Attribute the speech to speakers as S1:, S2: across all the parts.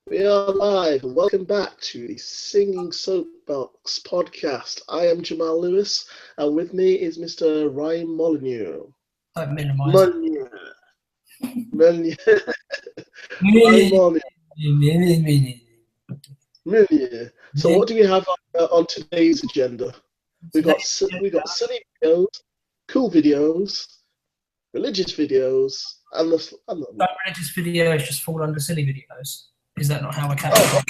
S1: We are live and welcome back to the Singing Soapbox podcast. I am Jamal Lewis and with me is Mr. Ryan Molyneux.
S2: Don't minimise
S1: Molyneux. Molyneux. Ryan Molyneux. Molyneux. So what do we have on today's agenda? We've got silly videos, cool videos, religious videos, and
S2: Don't religious videos just fall under silly videos? Is that not how I categorize?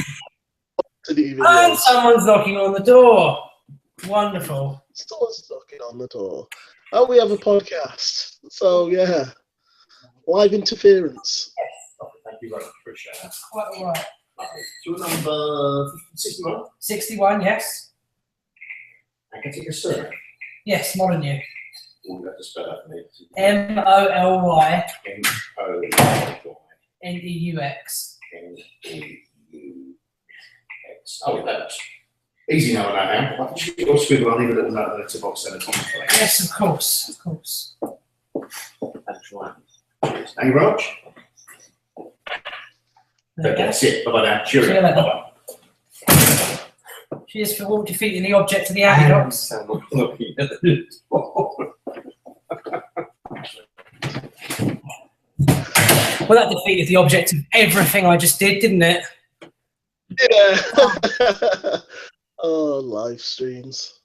S2: And someone's knocking on the door. Wonderful.
S1: Someone's knocking on the door. And we have a podcast. So, yeah. Live interference.
S3: Yes. Thank you very much. Appreciate that.
S2: That's quite all right.
S3: So number 61?
S2: 61, yes.
S3: I can take your surname.
S2: Yes, Molyneux.
S3: You have to spell that for me.
S2: Molyneux.
S3: M-O-L-Y.
S2: Neux.
S3: N-E-U-X. Oh, that's easy now and I now. Your scribble, I'll leave a little note in the letterbox and
S2: Yes, of course. Of course.
S3: That's right. Thank you very much. Okay, that's it. Bye-bye now. Cheerio.
S2: See you later.
S3: Bye-bye.
S2: Cheers for defeating the object of the Amidox. Well, that defeated the object of everything I just did, didn't it?
S1: Yeah. Oh, live streams.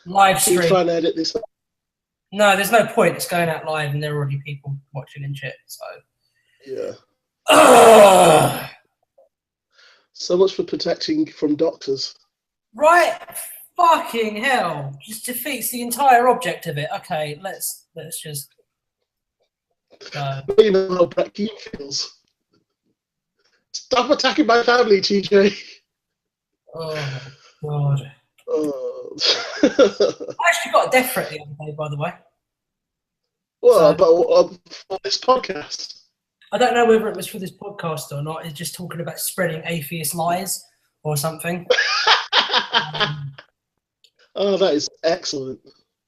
S2: Live
S1: Keep
S2: stream.
S1: trying to edit this up.
S2: No, there's no point. It's going out live and there are already people watching and shit, so.
S1: Yeah.
S2: Ugh.
S1: So much for protecting from doctors.
S2: Right? Fucking hell. Just defeats the entire object of it. Okay, let's just go.
S1: You know how Brett Keane feels. Stop attacking my family, TJ.
S2: Oh, God.
S1: Oh.
S2: I actually got a death threat the other day, by the way.
S1: Well, but for this podcast.
S2: I don't know whether it was for this podcast or not. It's just talking about spreading atheist lies or something.
S1: Oh, that is excellent.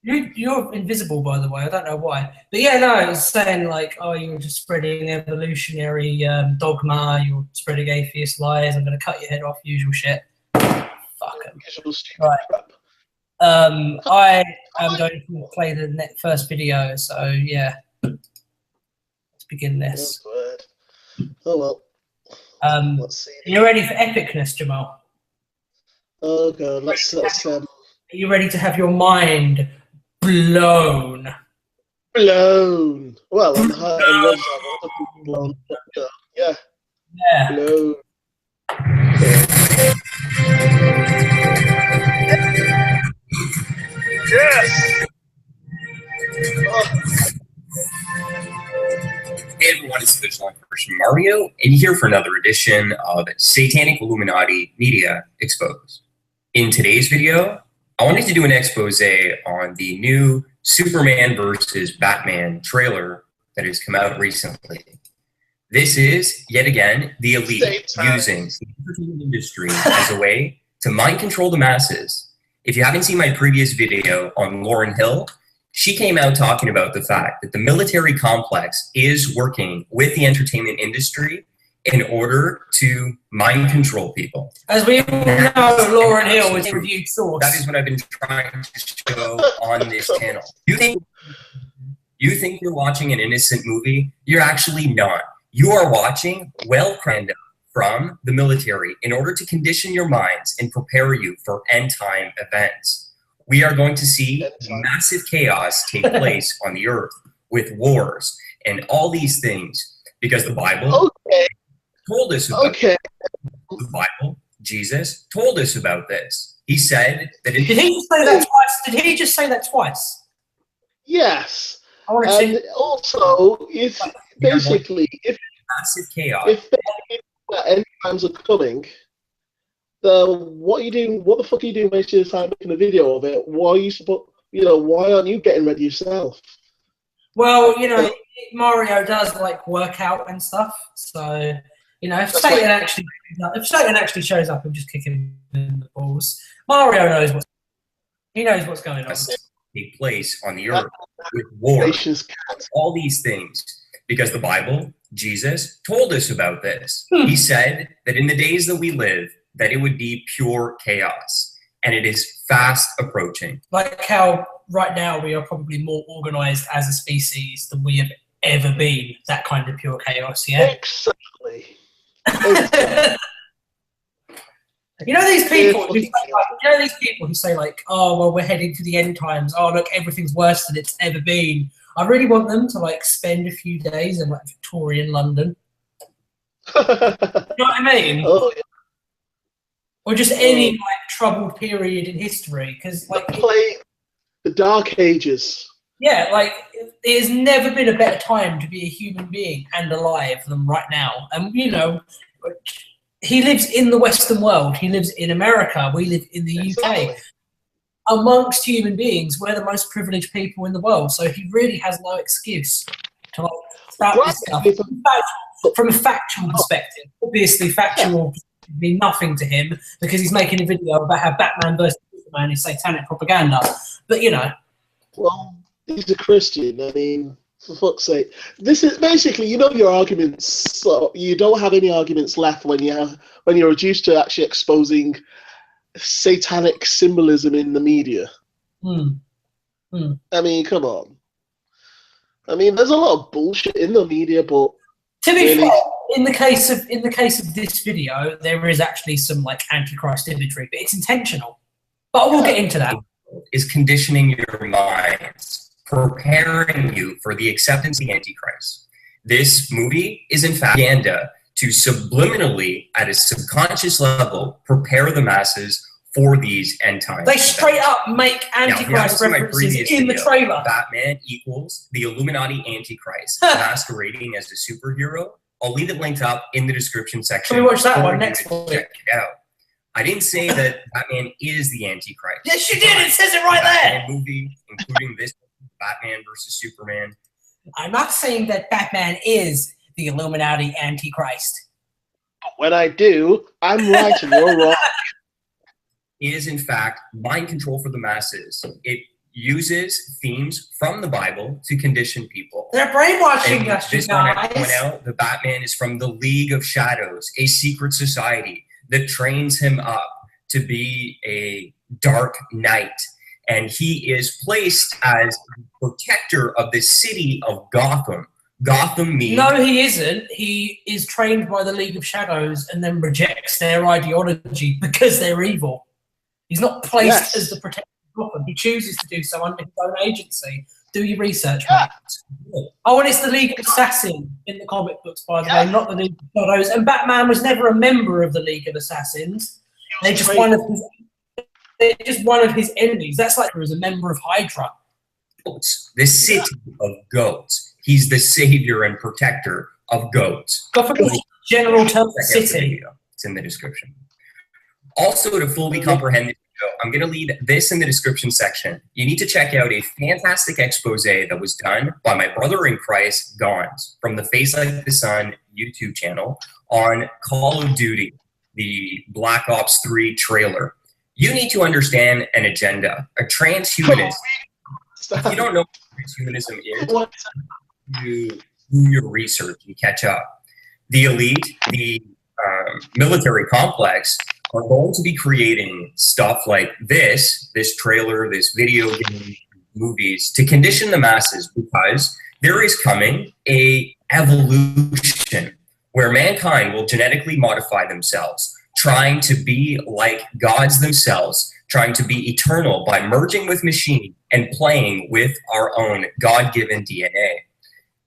S2: You're invisible, by the way. I don't know why. But yeah, no, it's saying like, oh, you're just spreading evolutionary dogma. You're spreading atheist lies. I'm going to cut your head off. Usual shit. Fuck 'em. Right. I am going to play the first video. So yeah, let's begin this.
S1: Oh well. Let's see.
S2: Are you ready for epicness, Jamal?
S1: Oh god, let's
S2: Are you ready to have your mind blown?
S1: blown. Well, on blown. Yeah.
S2: Yeah.
S1: Blown. Yes. Oh.
S4: Hey everyone, it's Vigilant Christian Mario, and here for another edition of Satanic Illuminati Media Exposed. In today's video, I wanted to do an expose on the new Superman versus Batman trailer that has come out recently. This is, yet again, the elite using the entertainment industry as a way to mind control the masses. If you haven't seen my previous video on Lauryn Hill, she came out talking about the fact that the military complex is working with the entertainment industry in order to mind control people.
S2: As we all know, Lauryn Hill is a reviewed source.
S4: That is what I've been trying to show on this channel. You think you're watching an innocent movie? You're actually not. You are watching well-planned from the military in order to condition your minds and prepare you for end-time events. We are going to see massive chaos take place on the earth with wars and all these things because the Bible told us about it. The Bible, Jesus, told us about this. He said that
S2: Did he just say that twice? Did he just say that twimes?
S1: Yes.
S2: I want to
S1: And
S2: see.
S1: also, if basically, if
S4: massive chaos.
S1: if end times are coming, what are you doing? What the fuck are you doing wasting your time making a video of it? Why are you why aren't you getting ready yourself?
S2: Well, you know, Mario does like work out and stuff. So, you know, if Satan actually shows up, I'm just kicking him in the balls. Mario knows what's going on.
S4: Take place on the earth with wars, all these things, because the Bible Jesus told us about this. He said that in the days that we live, that it would be pure chaos, and it is fast approaching.
S2: Like how right now we are probably more organized as a species than we have ever been. That kind of pure chaos, yeah?
S1: Exactly.
S2: You know these people who say like, oh, well, we're heading to the end times. Oh, look, everything's worse than it's ever been. I really want them to like spend a few days in like Victorian London. You know what I mean?
S1: Oh, yeah.
S2: Or just any like troubled period in history, because like
S1: play the Dark Ages.
S2: Yeah, like it has never been a better time to be a human being and alive than right now. And you know, he lives in the Western world. He lives in America. We live in the UK. Amongst human beings, we're the most privileged people in the world. So he really has no excuse to like start this stuff. From a factual perspective, obviously factual mean nothing to him because he's making a video about how Batman versus Superman is satanic propaganda. But you know,
S1: well, he's a Christian. I mean, for fuck's sake, this is basically, you know, your arguments. So you don't have any arguments left when you're reduced to actually exposing satanic symbolism in the media. I mean, come on. I mean, there's a lot of bullshit in the media, but
S2: to be fair, in the case of this video, there is actually some like antichrist imagery, but it's intentional. But we'll get into that.
S4: Is conditioning your minds, preparing you for the acceptance of the Antichrist. This movie is in fact propaganda to subliminally, at a subconscious level, prepare the masses for these end times.
S2: They straight up make Antichrist references in the trailer.
S4: Batman equals the Illuminati Antichrist, masquerading as a superhero. I'll leave it linked up in the description section.
S2: Can we watch that one next week?
S4: Check it out. I didn't say that Batman is the Antichrist.
S2: Yes, you did. It says it right there.
S4: Batman movie, including this Batman versus Superman.
S2: I'm not saying that Batman is the Illuminati Antichrist.
S1: When I do, I'm right and you're wrong.
S4: Is in fact mind control for the masses. It uses themes from the Bible to condition people.
S2: They're brainwashing
S4: and
S2: us,
S4: this
S2: you
S4: one
S2: guys.
S4: I point out, the Batman is from the League of Shadows, a secret society that trains him up to be a dark knight. And he is placed as protector of the city of Gotham. Gotham means...
S2: No, he isn't. He is trained by the League of Shadows and then rejects their ideology because they're evil. He's not placed as the protector of Gotham. He chooses to do so under his own agency. Do your research, mate. Oh, and it's the League of Assassins in the comic books, by the way, not the League of Shadows. And Batman was never a member of the League of Assassins. They're just one of his enemies. That's like he was a member of Hydra.
S4: The city of goats. He's the savior and protector of goats.
S2: Gotham's general term for city.
S4: It's in the description. Also, to fully comprehend this video, I'm going to leave this in the description section. You need to check out a fantastic expose that was done by my brother in Christ, Gons, from the Face Like the Sun YouTube channel on Call of Duty, the Black Ops 3 trailer. You need to understand an agenda, a transhumanist. If you don't know what transhumanism is, you do your research and catch up. The elite, the military complex, are going to be creating stuff like this trailer, this video game, movies, to condition the masses, because there is coming a evolution where mankind will genetically modify themselves, trying to be like gods themselves, trying to be eternal by merging with machine and playing with our own God-given DNA.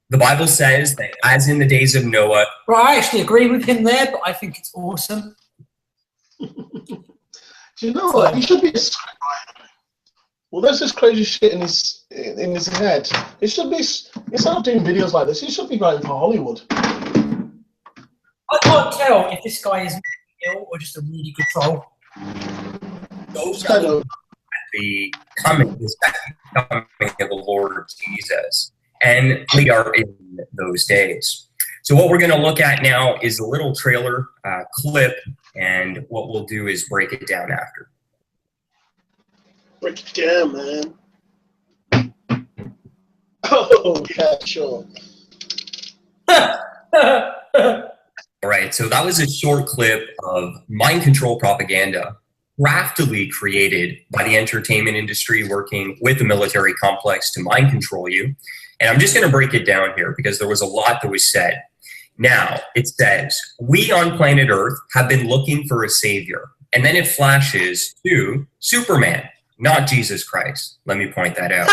S4: The Bible says that as in the days of Noah...
S2: Well, I actually agree with him there, but I think it's awesome.
S1: Do you know what? He should be a scriptwriter. Well, there's this crazy shit in his head. He should be, instead of doing videos like this, he should be writing for Hollywood.
S2: I can't tell if this guy is ill or just a really good troll.
S4: Those are the coming of the Lord Jesus. And we are in those days. So what we're going to look at now is a little trailer clip, and what we'll do is break it down after.
S1: Break it down, man. Oh, yeah, sure.
S4: All right, so that was a short clip of mind control propaganda craftily created by the entertainment industry working with the military complex to mind control you. And I'm just going to break it down here because there was a lot that was said. Now, it says, we on planet Earth have been looking for a savior. And then it flashes to Superman, not Jesus Christ. Let me point that out.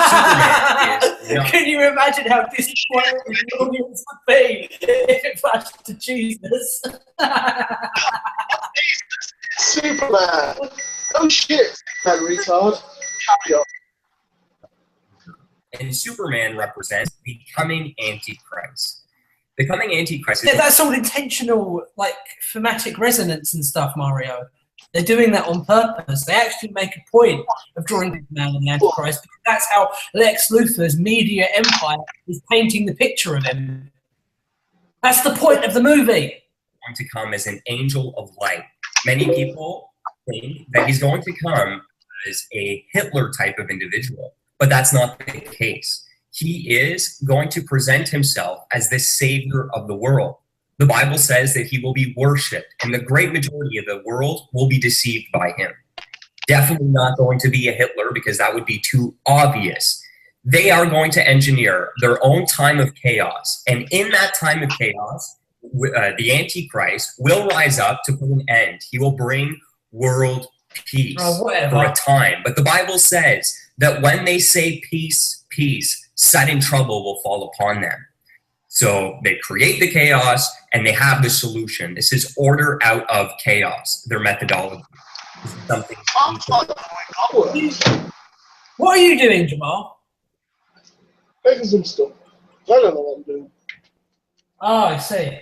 S4: Superman is not.
S2: Can you imagine how disappointed the audience would be if it flashed to Jesus?
S1: Superman. Oh shit, man, retard. Carry on.
S4: And Superman represents the coming Antichrist. The coming Antichrist is...
S2: Yeah, that's all intentional, like, thematic resonance and stuff, Mario. They're doing that on purpose. They actually make a point of drawing the man and the Antichrist because that's how Lex Luthor's media empire is painting the picture of him. That's the point of the movie.
S4: Going to come as an angel of light. Many people think that he's going to come as a Hitler type of individual, but that's not the case. He is going to present himself as the savior of the world. The Bible says that he will be worshipped, and the great majority of the world will be deceived by him. Definitely not going to be a Hitler because that would be too obvious. They are going to engineer their own time of chaos, and in that time of chaos, the Antichrist will rise up to put an end. He will bring world peace for a time. But the Bible says that when they say peace, peace, sudden trouble will fall upon them. So they create the chaos and they have the solution. This is order out of chaos, their methodology. This is something.
S2: What are you doing, Jamal?
S1: Making some stuff. I don't know what I'm doing.
S2: Oh, I see.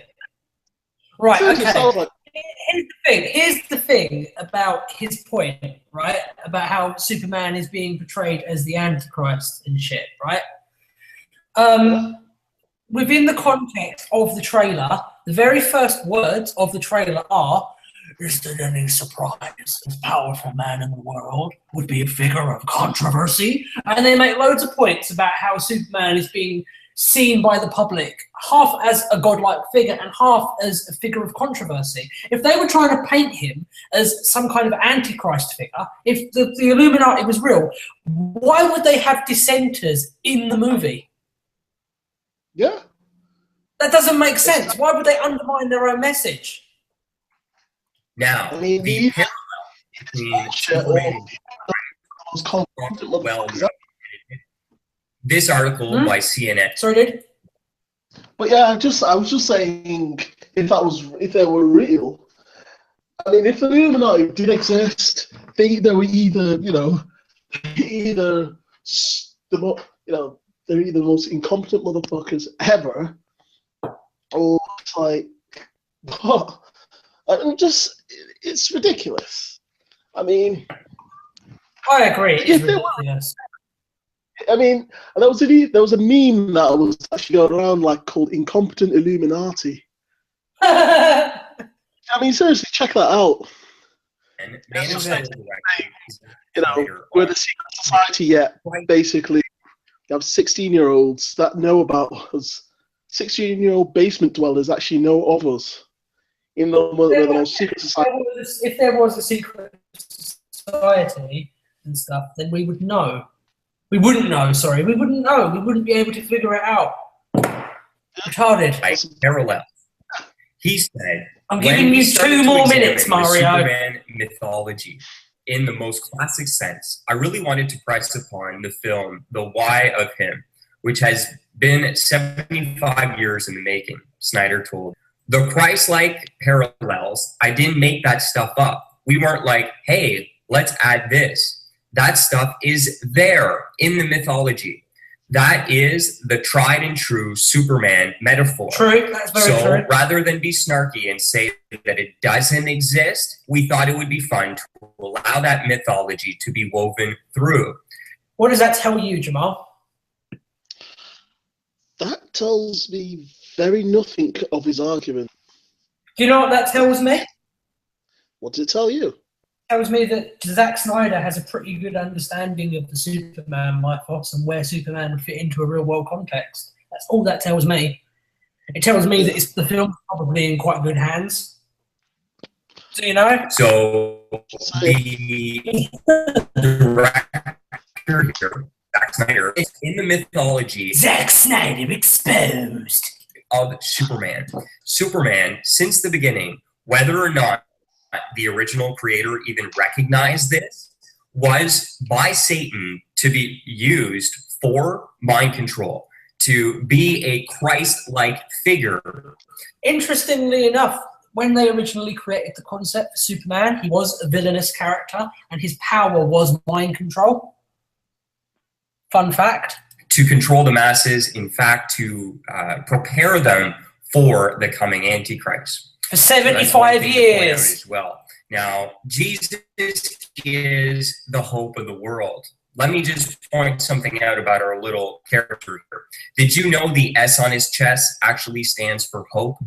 S2: Right, okay. Here's the thing about his point, right? About how Superman is being portrayed as the Antichrist and shit, right? Within the context of the trailer, the very first words of the trailer are, "Is there any surprise this powerful man in the world would be a figure of controversy?" And they make loads of points about how Superman is being seen by the public half as a godlike figure and half as a figure of controversy. If they were trying to paint him as some kind of Antichrist figure, if the Illuminati was real, why would they have dissenters in the movie?
S1: Yeah.
S2: That doesn't make sense. Why would they undermine their own message?
S4: Now,
S1: I mean,
S4: the this article by CNN.
S2: Sorry, dude.
S1: But yeah, I was just saying, if they were real, I mean, if the Illuminati did exist, they were either, they're either the most incompetent motherfuckers ever, or it's like, it's ridiculous. I mean,
S2: I agree.
S1: I mean, there was a meme that was actually going around called "Incompetent Illuminati." I mean, seriously, check that out.
S4: And
S1: we're the secret society yet. Basically, you have 16-year-olds that know about us. 16-year-old basement dwellers actually know of us. Even though we're the most secret society.
S2: If there was a secret society and stuff, then we would know. We wouldn't know, sorry. We wouldn't know. We wouldn't be able to figure it out. Retarded.
S4: By parallel. He said,
S2: I'm giving you 2 more minutes, Mario.
S4: Superman mythology, in the most classic sense, I really wanted to press upon the film, The Why of Him, which has been 75 years in the making, Snyder told. The Christ-like parallels, I didn't make that stuff up. We weren't like, hey, let's add this. That stuff is there in the mythology. That is the tried and true Superman metaphor.
S2: True, that's very true.
S4: So rather than be snarky and say that it doesn't exist, we thought it would be fun to allow that mythology to be woven through.
S2: What does that tell you, Jamal?
S1: That tells me very nothing of his argument.
S2: Do you know what that tells me?
S1: What does it tell you?
S2: It tells me that Zack Snyder has a pretty good understanding of the Superman mythos and where Superman would fit into a real-world context. That's all that tells me. It tells me that the film's probably in quite good hands. Do you know?
S4: So the director here, Zack Snyder, is in the mythology
S2: Zack Snyder exposed
S4: of Superman. Superman, since the beginning, whether or not the original creator even recognized this, was by Satan to be used for mind control, to be a Christ-like figure.
S2: Interestingly enough, when they originally created the concept for Superman, he was a villainous character, and his power was mind control. Fun fact.
S4: To control the masses, in fact, to prepare them for the coming Antichrist.
S2: For 75 years.
S4: As well. Now, Jesus is the hope of the world. Let me just point something out about our little character here. Did you know the S on his chest actually stands for hope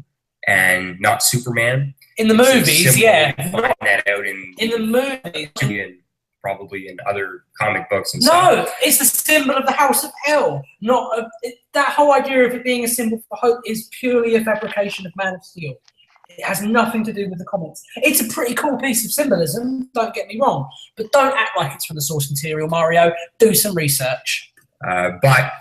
S4: and not Superman?
S2: In the movies, yeah.
S4: Find that out in
S2: the movies.
S4: And probably in other comic books and
S2: no,
S4: stuff.
S2: It's the symbol of the House of Hell. That whole idea of it being a symbol for hope is purely a fabrication of Man of Steel. It has nothing to do with the comics. It's a pretty cool piece of symbolism, don't get me wrong. But don't act like it's from the source material, Mario. Do some research.
S4: But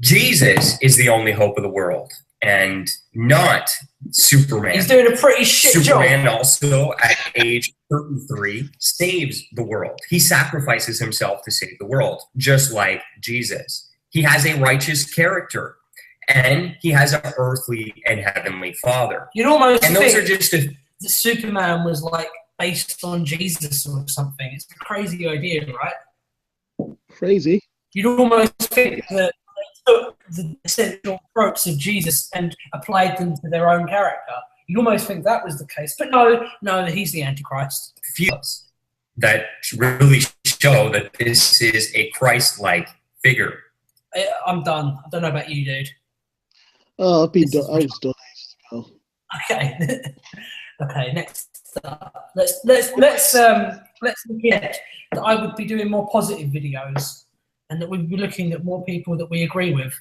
S4: Jesus is the only hope of the world, and not Superman.
S2: He's doing a pretty shit
S4: Superman
S2: job.
S4: also, at age 33, saves the world. He sacrifices himself to save the world, just like Jesus. He has a righteous character. And he has an earthly and heavenly father.
S2: You'd almost
S4: and those
S2: think
S4: are just
S2: that Superman was like based on Jesus or something. It's a crazy idea, right?
S1: Crazy.
S2: You'd almost think that they took the essential tropes of Jesus and applied them to their own character. You'd almost think that was the case. But no, he's the Antichrist.
S4: Feels that really show that this is a Christ-like figure.
S2: I'm done. I don't know about you, dude.
S1: Oh, I was done ages ago.
S2: Okay. Okay. Next up, let's look at that. I would be doing more positive videos, and that we'd be looking at more people that we agree with.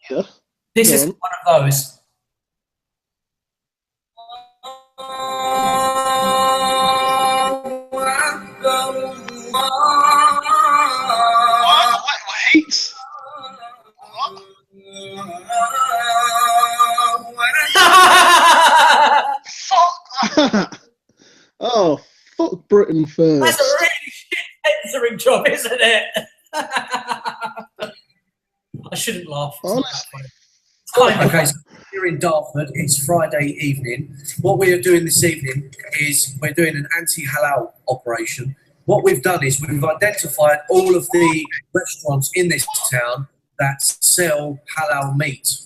S1: Yeah.
S2: This is one of those.
S1: Wait. Fuck. Oh, fuck Britain first.
S2: That's a really shit censoring job, isn't it? I shouldn't laugh.
S1: Honestly.
S5: Okay, so here in Dartford, it's Friday evening. What we are doing this evening is we're doing an anti-halal operation. What we've done is we've identified all of the restaurants in this town that sell halal meat.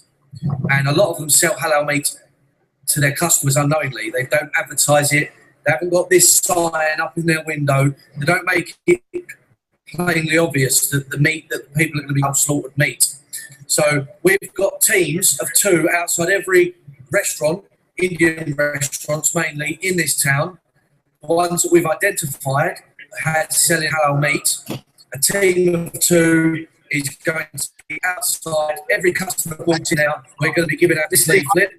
S5: And a lot of them sell halal meat to their customers unknowingly. They don't advertise it. They haven't got this sign up in their window. They don't make it plainly obvious that the meat that the people are going to be slaughtered meat. So we've got teams of 2 outside every restaurant, Indian restaurants mainly in this town. The ones that we've identified had selling halal meat. A team of 2 is going to be outside every customer walks in out. We're going to be giving out this leaflet.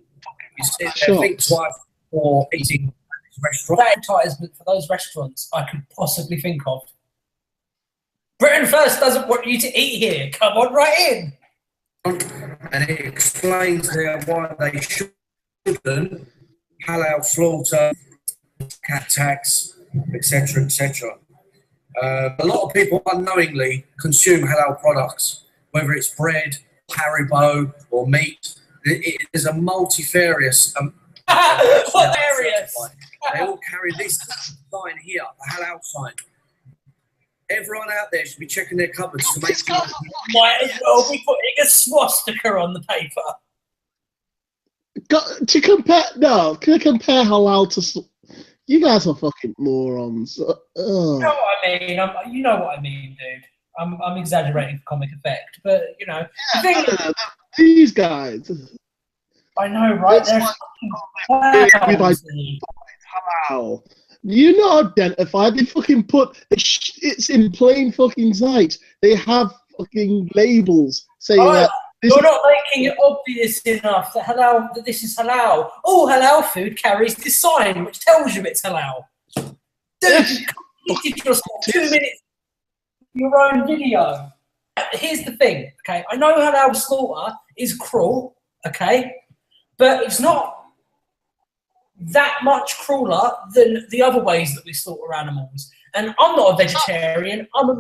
S5: You sit there, think twice before eating at this restaurant.
S2: That advertisement for those restaurants I could possibly think of. Britain First doesn't want you to eat here. Come on, right in.
S5: And it explains there why they shouldn't halal slaughter, cat tax, etc., etc. A lot of people unknowingly consume halal products, whether it's bread, Haribo, or meat. It is a multifarious.
S2: Hilarious.
S5: They all carry this sign here, the halal sign. Everyone out there should be checking their cupboards to make sure.
S2: Might as well be putting a swastika on the paper.
S1: To compare halal to... You guys are fucking morons.
S2: You know what I mean? You know what I mean, dude. I'm exaggerating for comic effect, but you know.
S1: These guys.
S2: I know, right?
S1: Halal. You not identified. They fucking put it's in plain fucking sight. They have fucking labels saying that
S2: You're not making it obvious enough that this is halal. All halal food carries this sign which tells you it's halal. Dude, you did yourself 2 minutes of your own video. Here's the thing, okay? I know halal slaughter is cruel, okay? But it's not that much crueler than the other ways that we slaughter animals. And I'm not a vegetarian, I'm a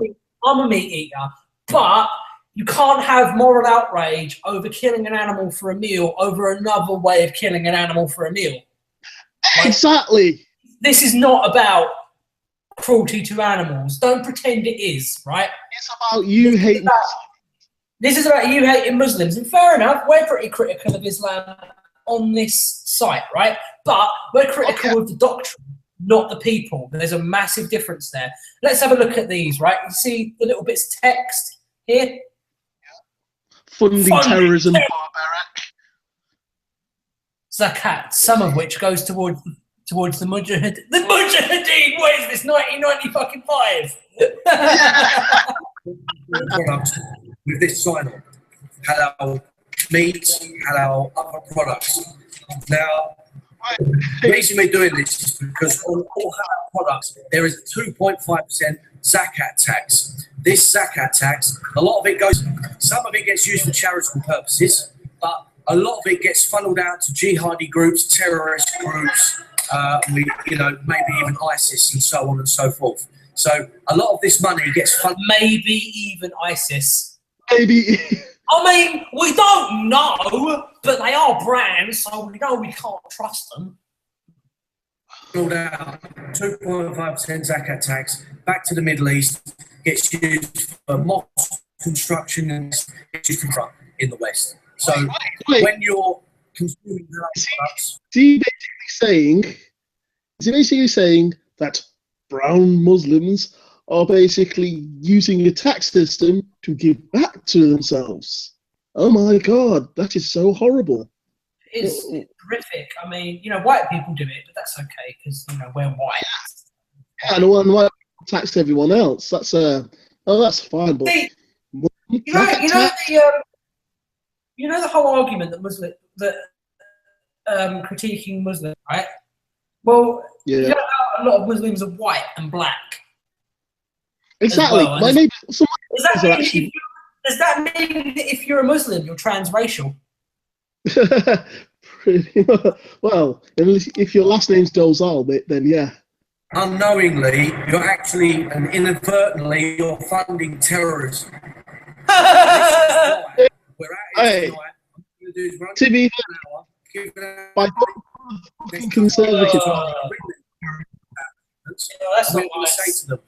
S2: meat eater, but you can't have moral outrage over killing an animal for a meal over another way of killing an animal for a meal. Like,
S1: exactly.
S2: This is not about cruelty to animals. Don't pretend it is, right?
S1: It's about you hating.
S2: This is about you hating Muslims. And fair enough, we're pretty critical of Islam on this site, right? But we're critical of the doctrine, not the people. There's a massive difference there. Let's have a look at these, right? You see the little bits of text here?
S1: Funding terrorism.
S2: Zakat, some of which goes towards the Mujahideen. The Mujahideen! What is this, 1995?
S5: Products with this sign on. Halal meats, halal other products. Now, the reason we're doing this is because on all halal products, there is a 2.5% zakat tax. This zakat tax, a lot of it goes, some of it gets used for charitable purposes, but a lot of it gets funneled out to jihadi groups, terrorist groups, maybe even ISIS and so on and so forth. So a lot of this money gets funneled.
S2: Maybe even ISIS.
S1: Maybe.
S2: I mean, we don't know, but they are brands, so we know we can't trust them.
S5: Funneled out 2.5% zakat tax back to the Middle East, gets used for mosque construction and gets used for in the West. So when you're consuming products,
S1: is he basically saying that brown Muslims are basically using a tax system to give back to themselves? Oh my God, that is so horrible.
S2: It's horrific. I mean, white people do it, but that's okay because we're white.
S1: Yeah, and white people tax everyone else. That's that's fine. But
S2: See, the whole argument that critiquing Muslims, right? Well,
S1: yeah,
S2: a lot of Muslims are white and black.
S1: Exactly.
S2: Well.
S1: My neighbour.
S2: Does that mean that if you're a Muslim, you're transracial?
S1: Well, if your last name's Dozal, then yeah.
S5: Unknowingly, you're actually and inadvertently you're funding terrorism. We're at it tonight.
S1: To be by conservative.
S2: That's
S5: we
S2: not
S5: will say to them,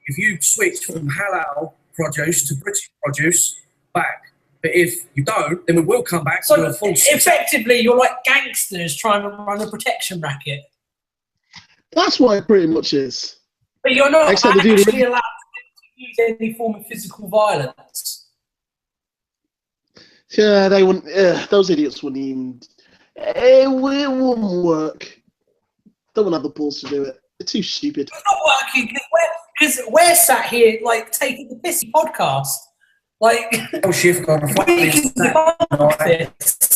S5: if you switch from halal produce to British produce, back. But if you don't, then we will come back to a full.
S2: Effectively, you're like gangsters trying to run a protection racket.
S1: That's what it pretty much is.
S2: But you're not
S1: Except
S2: actually allowed to use any form of physical violence.
S1: Yeah, they wouldn't. Those idiots wouldn't even. It wouldn't work. They wouldn't have the balls to do it. They're too stupid.
S2: It's not working because we're sat here like taking the pissy podcast. Like,
S5: shift on a Friday night,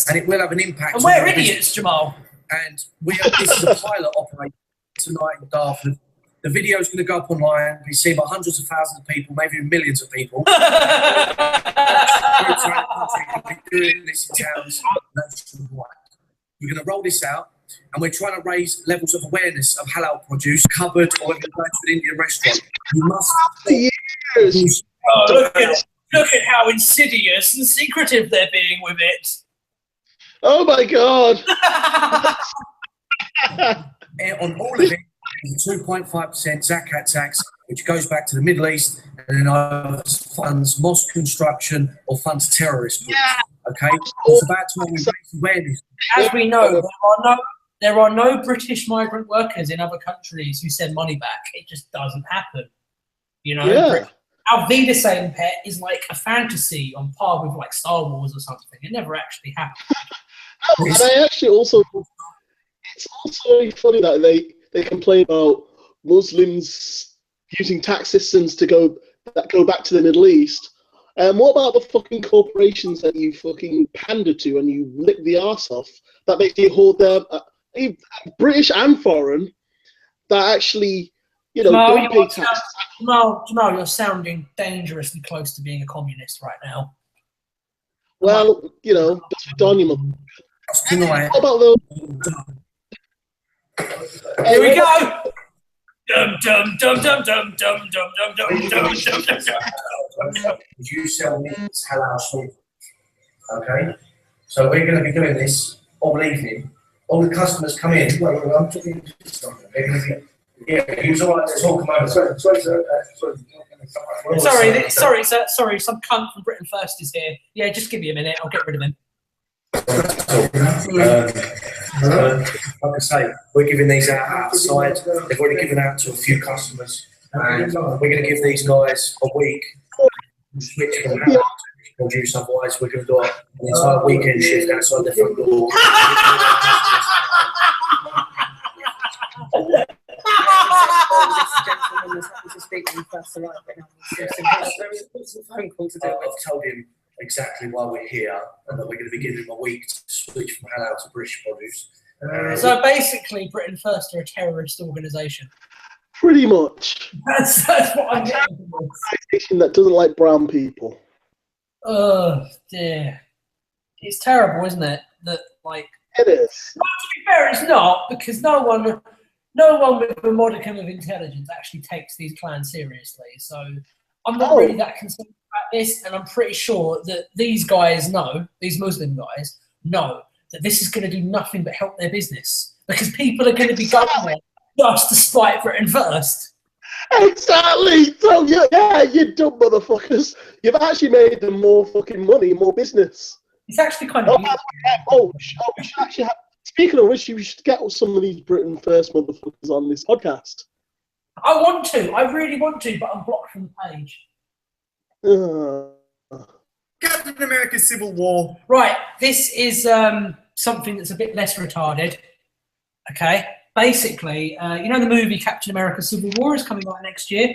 S5: and it will have an impact.
S2: And we're idiots, Jamal.
S5: And this is a pilot operation tonight in Dartford. The video is going to go up online. Be seen by hundreds of thousands of people, maybe millions of people. We're doing this in towns nationwide. We're going to roll this out, and we're trying to raise levels of awareness of halal produce, cupboard, or if you're going to an Indian restaurant. You must.
S2: Look at how insidious and secretive they're being with it.
S1: Oh my God!
S5: On all of it, is a 2.5% zakat tax, which goes back to the Middle East and then funds mosque construction or funds terrorist groups. Okay, it's about time we raise awareness.
S2: As we know, there are no British migrant workers in other countries who send money back. It just doesn't happen. Our Wiedersehen pet is like a fantasy on par with like Star Wars or something. It never actually happened.
S1: And I actually also, it's also funny that they complain about Muslims using tax systems that go back to the Middle East, What about the fucking corporations that you fucking pander to and you lick the arse off? That makes you hold them, British and foreign, that actually, don't pay tax.
S2: Jamal, you're sounding dangerously close to being a communist right now.
S1: Well, that's done, you mother.
S5: Tonight.
S1: What about those?
S2: Here we go. Dum dum dum dum dum dum dum dum dum dum dum.
S5: You sell me halal sweet. Okay? So we're going to be doing this all evening. All the customers come in. Wait, I'm talking to something. Yeah, he was all right to talk him over. Sorry, sir.
S2: Sorry, some cunt from Britain First is here. Yeah, just give me a minute, I'll get rid of him.
S5: Like I say, we're giving these out outside. They've already given out to a few customers. And we're going to give these guys a week to switch from how to produce. Otherwise, we're going to do an entire weekend shift outside the front door. I've told him exactly why we're here and that we're going to be giving him a week to switch from halal to British produce.
S2: So basically, Britain First are a terrorist organisation.
S1: Pretty much.
S2: That's what I'm getting.
S1: An organisation that doesn't like brown people.
S2: Oh dear, it's terrible, isn't it? That
S1: it is.
S2: Well, to be fair, it's not, because no one with a modicum of intelligence actually takes these clans seriously. So I'm not really that concerned about this, and I'm pretty sure that these Muslim guys know that this is going to do nothing but help their business, because people are going to be going there just to spite Britain First.
S1: Exactly. So yeah, you dumb motherfuckers. You've actually made them more fucking money, more business.
S2: It's actually kind of.
S1: We should actually have. Speaking of which, we should get some of these Britain First motherfuckers on this podcast.
S2: I want to. I really want to, but I'm blocked from the page.
S6: Captain America Civil War.
S2: Right. This is something that's a bit less retarded. Okay. Basically, the movie Captain America Civil War is coming out next year.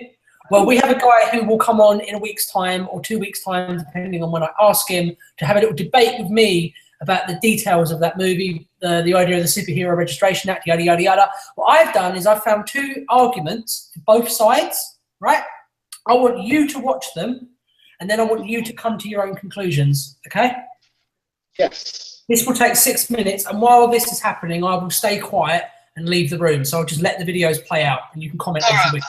S2: Well, we have a guy who will come on in a week's time or 2 weeks' time, depending on when I ask him, to have a little debate with me about the details of that movie, the idea of the Superhero Registration Act, yada, yada, yada. What I've done is I've found two arguments for both sides, right? I want you to watch them, and then I want you to come to your own conclusions, okay?
S1: Yes.
S2: This will take 6 minutes, and while this is happening, I will stay quiet and leave the room. So I'll just let the videos play out, and you can comment as you wish.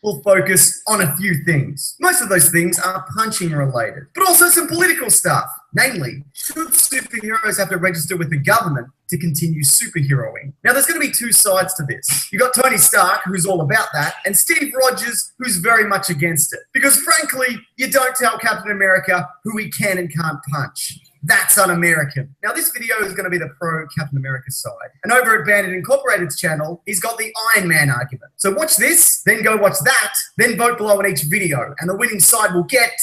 S6: We'll focus on a few things. Most of those things are punching related, but also some political stuff. Namely, should superheroes have to register with the government to continue superheroing? Now, there's going to be two sides to this. You've got Tony Stark, who's all about that, and Steve Rogers, who's very much against it. Because frankly, you don't tell Captain America who he can and can't punch. That's un-American. Now, this video is going to be the pro-Captain America side. And over at Bandit Incorporated's channel, he's got the Iron Man argument. So watch this, then go watch that, then vote below on each video, and the winning side will get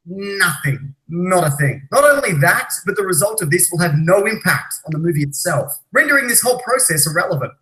S6: nothing. Not a thing. Not only that, but the result of this will have no impact on the movie itself, rendering this whole process irrelevant.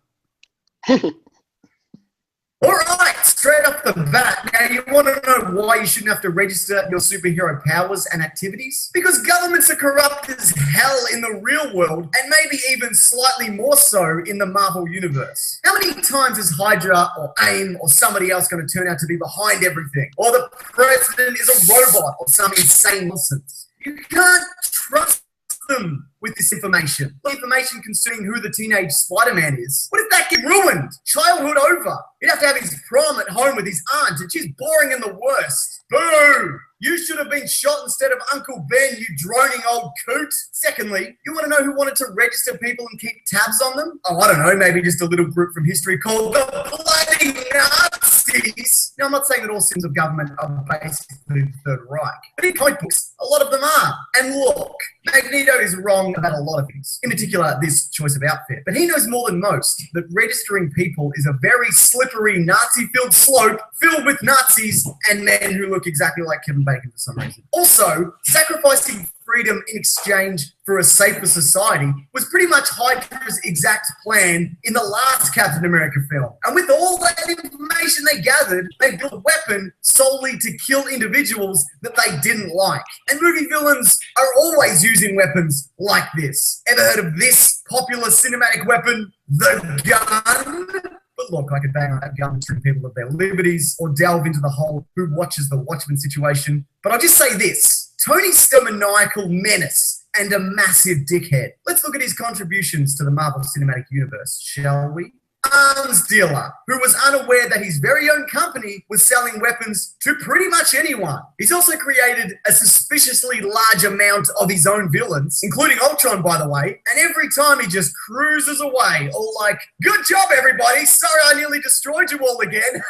S6: All right, straight off the bat, now you want to know why you shouldn't have to register your superhero powers and activities? Because governments are corrupt as hell in the real world, and maybe even slightly more so in the Marvel universe. How many times is Hydra or AIM or somebody else going to turn out to be behind everything? Or the president is a robot or some insane nonsense? You can't trust them with this information. Information concerning who the teenage Spider-Man is. What if that get ruined? Childhood over. He'd have to have his prom at home with his aunt, and she's boring and the worst. Boo! You should have been shot instead of Uncle Ben, you droning old coot. Secondly, you want to know who wanted to register people and keep tabs on them? Oh, I don't know, maybe just a little group from history called the Bloody Nazis. Now, I'm not saying that all sins of government are basically the Third Reich, but in comic books, a lot of them are. And look, Magneto is wrong about a lot of things, in particular this choice of outfit. But he knows more than most that registering people is a very slippery Nazi-filled slope filled with Nazis and men who look exactly like Kevin Bacon for some reason. Also, sacrificing freedom in exchange for a safer society was pretty much Hydra's exact plan in the last Captain America film. And with all that information they gathered, they built a weapon solely to kill individuals that they didn't like. And movie villains are always using weapons like this. Ever heard of this popular cinematic weapon, the gun? But look, I could bang on that gun to people of their liberties or delve into the whole who watches the Watchmen situation. But I'll just say this. Tony's still a maniacal menace and a massive dickhead. Let's look at his contributions to the Marvel Cinematic Universe, shall we? Arms dealer, who was unaware that his very own company was selling weapons to pretty much anyone. He's also created a suspiciously large amount of his own villains, including Ultron, by the way, and every time he just cruises away, all like, good job, everybody, sorry I nearly destroyed you all again.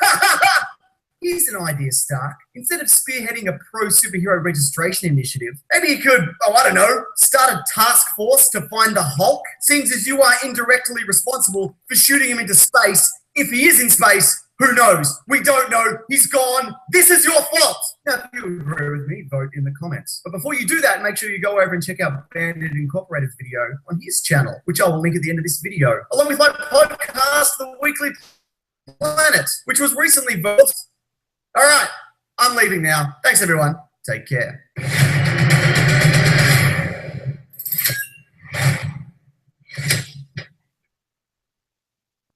S6: Here's an idea, Stark. Instead of spearheading a pro-superhero registration initiative, maybe you could, I don't know, start a task force to find the Hulk, seems as you are indirectly responsible for shooting him into space. If he is in space, who knows? We don't know. He's gone. This is your fault. Now, if you agree with me, vote in the comments. But before you do that, make sure you go over and check out Bandit Incorporated's video on his channel, which I will link at the end of this video, along with my podcast, The Weekly Planet, which was recently voted. All right, I'm leaving now. Thanks, everyone. Take care.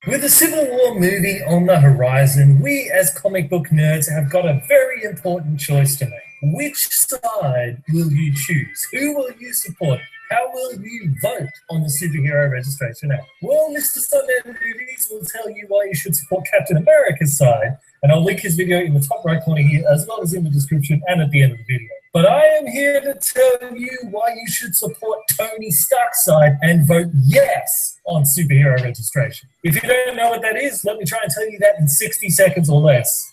S7: With a Civil War movie on the horizon, we as comic book nerds have got a very important choice to make. Which side will you choose? Who will you support? How will you vote on the Superhero Registration Act? Well, Mr. Sunday Movies will tell you why you should support Captain America's side, and I'll link his video in the top right corner here, as well as in the description and at the end of the video. But I am here to tell you why you should support Tony Stark's side and vote yes on superhero registration. If you don't know what that is, let me try and tell you that in 60 seconds or less.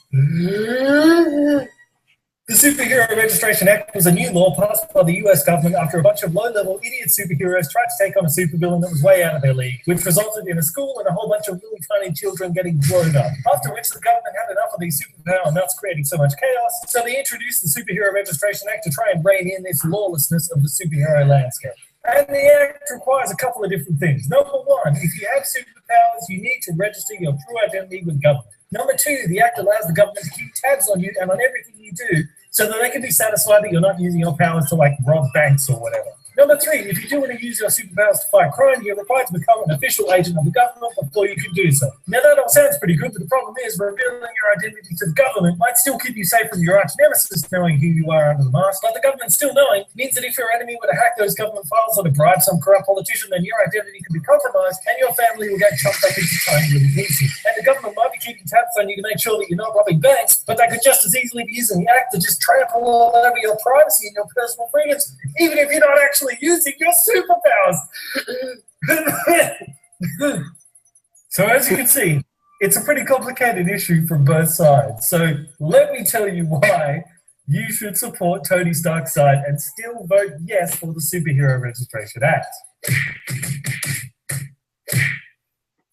S7: The Superhero Registration Act was a new law passed by the US government after a bunch of low-level idiot superheroes tried to take on a supervillain that was way out of their league, which resulted in a school and a whole bunch of really tiny children getting blown up. After which the government had enough of these superpower nuts creating so much chaos, so they introduced the Superhero Registration Act to try and rein in this lawlessness of the superhero landscape. And the Act requires a couple of different things. Number one, if you have superpowers, you need to register your true identity with government. Number two, the Act allows the government to keep tabs on you and on everything you do so that they can be satisfied that you're not using your powers to, like, rob banks or whatever. Number three, if you do want to use your superpowers to fight crime, you're required to become an official agent of the government before you can do so. Now, that all sounds pretty good, but the problem is revealing your identity to the government might still keep you safe from your arch nemesis knowing who you are under the mask, but the government still knowing means that if your enemy were to hack those government files or to bribe some corrupt politician, then your identity can be compromised and your family will get chopped up into tiny little pieces. And the government might be keeping tabs on you to make sure that you're not robbing banks, but they could just as easily be using the Act to just trample all over your privacy and your personal freedoms, even if you're not actually using your superpowers. So as you can see, it's a pretty complicated issue from both sides. So let me tell you why you should support Tony Stark's side and still vote yes for the Superhero Registration Act.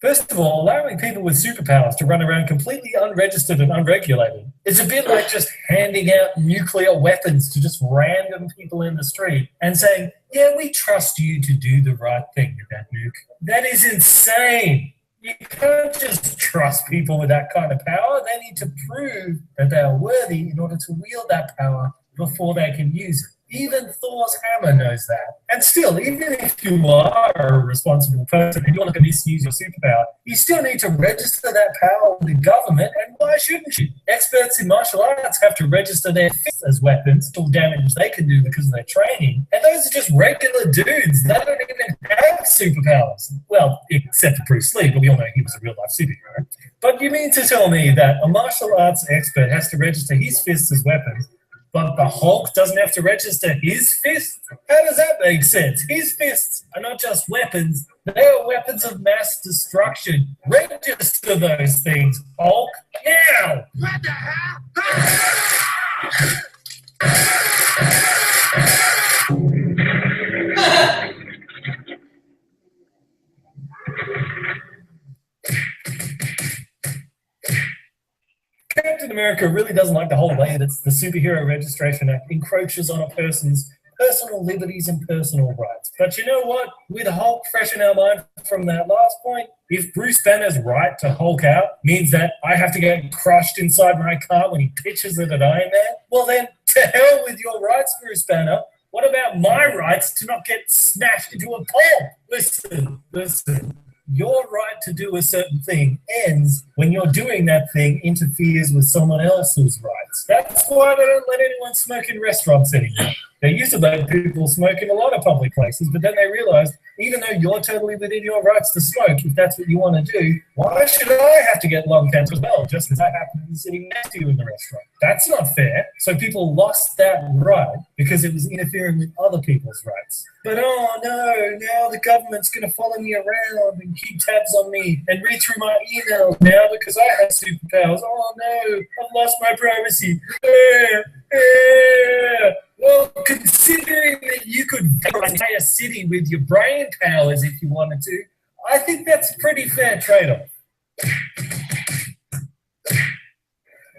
S7: First of all, allowing people with superpowers to run around completely unregistered and unregulated is a bit like just handing out nuclear weapons to just random people in the street and saying, yeah, we trust you to do the right thing with that nuke. That is insane. You can't just trust people with that kind of power. They need to prove that they are worthy in order to wield that power before they can use it. Even Thor's hammer knows that. And still, even if you are a responsible person and you want to misuse your superpower, you still need to register that power with the government, and why shouldn't you? Experts in martial arts have to register their fists as weapons, all damage they can do because of their training, and those are just regular dudes. They don't even have superpowers. Well, except for Bruce Lee, but we all know he was a real-life superhero. But you mean to tell me that a martial arts expert has to register his fists as weapons, but the Hulk doesn't have to register his fists? How does that make sense? His fists are not just weapons, they are weapons of mass destruction. Register those things, Hulk, now! What the hell? Captain America really doesn't like the whole way that the Superhero Registration Act encroaches on a person's personal liberties and personal rights. But you know what? With Hulk fresh in our mind from that last point, if Bruce Banner's right to Hulk out means that I have to get crushed inside my car when he pitches it at Iron Man, well then, to hell with your rights, Bruce Banner. What about my rights to not get smashed into a pole? Listen. Your right to do a certain thing ends when you're doing that thing interferes with someone else's rights. That's why they don't let anyone smoke in restaurants anymore. They used to let people smoke in a lot of public places, but then they realized even though you're totally within your rights to smoke, if that's what you want to do, why should I have to get lung cancer as well, just because I happen to be sitting next to you in the restaurant? That's not fair. So people lost that right because it was interfering with other people's rights. But oh no, now the government's going to follow me around and keep tabs on me and read through my emails now because I have superpowers. Oh no, I've lost my privacy. Well, considering that you could vaporize an entire city with your brain powers if you wanted to, I think that's a pretty fair trade-off.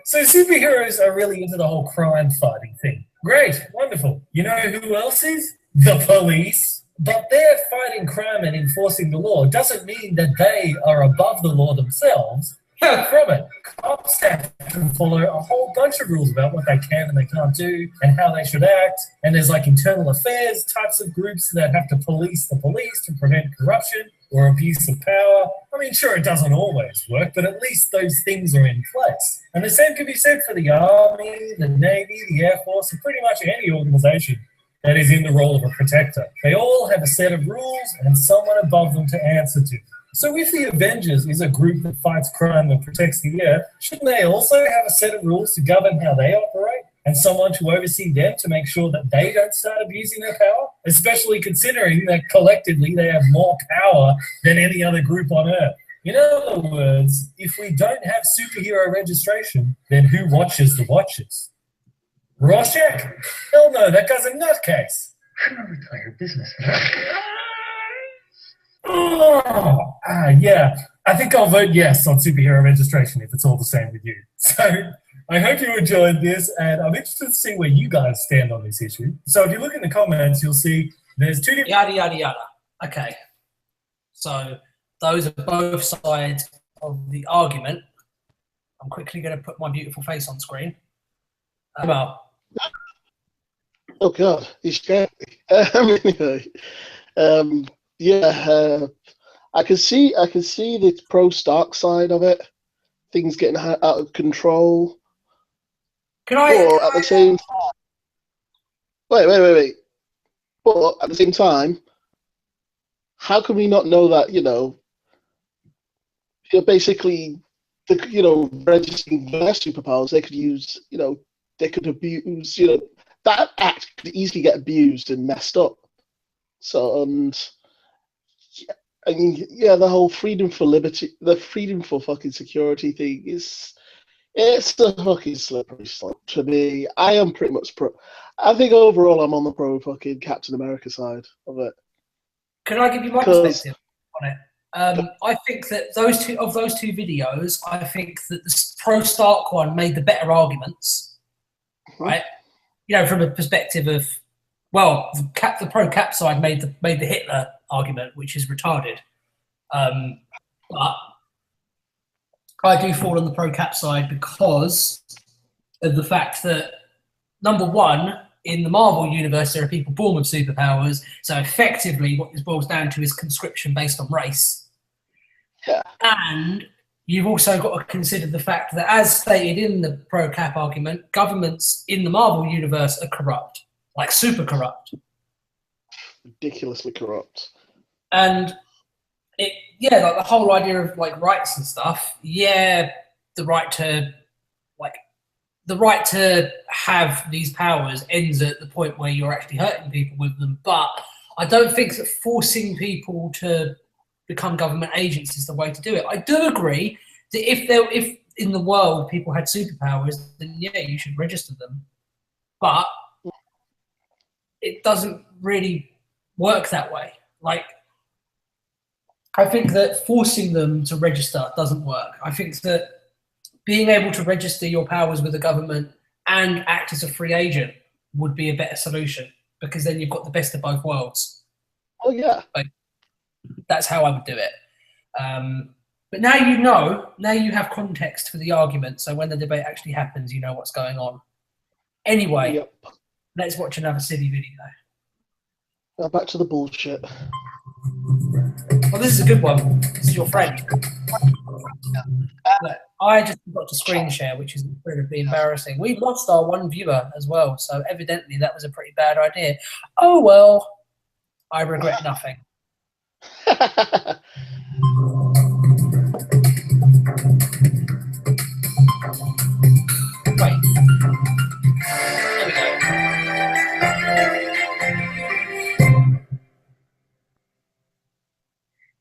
S7: So superheroes are really into the whole crime-fighting thing. Great, wonderful. You know who else is? The police. But their fighting crime and enforcing the law doesn't mean that they are above the law themselves. Far from it. Cops have to follow a whole bunch of rules about what they can and they can't do and how they should act. And there's like internal affairs types of groups that have to police the police to prevent corruption or abuse of power. I mean, sure, it doesn't always work, but at least those things are in place. And the same can be said for the Army, the Navy, the Air Force, and pretty much any organization that is in the role of a protector. They all have a set of rules and someone above them to answer to. So if the Avengers is a group that fights crime and protects the Earth, shouldn't they also have a set of rules to govern how they operate and someone to oversee them to make sure that they don't start abusing their power? Especially considering that collectively they have more power than any other group on Earth. In other words, if we don't have superhero registration, then who watches the watchers? Rorschach? Hell no, that guy's a nutcase.
S6: I'm a retired businessman.
S7: Yeah. I think I'll vote yes on superhero registration if it's all the same with you. So I hope you enjoyed this, and I'm interested to see where you guys stand on this issue. So if you look in the comments, you'll see there's two different...
S2: Yada, yada, yada. Okay. So those are both sides of the argument. I'm quickly going to put my beautiful face on screen.
S1: Oh God, you scared me. Anyway, I can see the pro-Stark side of it. Things getting out of control. But at the same time, wait. But at the same time, how can we not know that you're basically registering their superpowers? They could use, they could abuse, that act could easily get abused and messed up. So, the whole freedom for liberty, the freedom for fucking security thing it's a fucking slippery slope to me. I am pretty much pro. I think overall I'm on the pro fucking Captain America side of it.
S2: Can I give you my perspective on it? I think that those two videos, I think that the pro-Stark one made the better arguments, right? From a perspective of, the pro-Cap side made the Hitler argument, which is retarded. But I do fall on the pro-Cap side because of the fact that, number one, in the Marvel universe, there are people born with superpowers. So effectively, what this boils down to is conscription based on race.
S1: Yeah.
S2: And you've also got to consider the fact that, as stated in the pro-Cap argument, governments in the Marvel universe are corrupt, like super corrupt.
S1: Ridiculously corrupt.
S2: And like the whole idea of like rights and stuff, the right to have these powers ends at the point where you're actually hurting people with them. But I don't think that forcing people to become government agents is the way to do it. I do agree that if in the world people had superpowers, then you should register them. But it doesn't really work that way. Like, I think that forcing them to register doesn't work. I think that being able to register your powers with the government and act as a free agent would be a better solution, because then you've got the best of both worlds.
S1: Oh yeah.
S2: That's how I would do it. But now you know, now you have context for the argument, so when the debate actually happens, you know what's going on. Anyway,
S1: Yep.
S2: let's watch another silly video.
S1: Now back to the bullshit.
S2: Well, this is a good one. This is your friend. Look, I just forgot to screen share, which is incredibly embarrassing. We lost our one viewer as well, so evidently that was a pretty bad idea. Oh well, I regret nothing. Wait. There we go.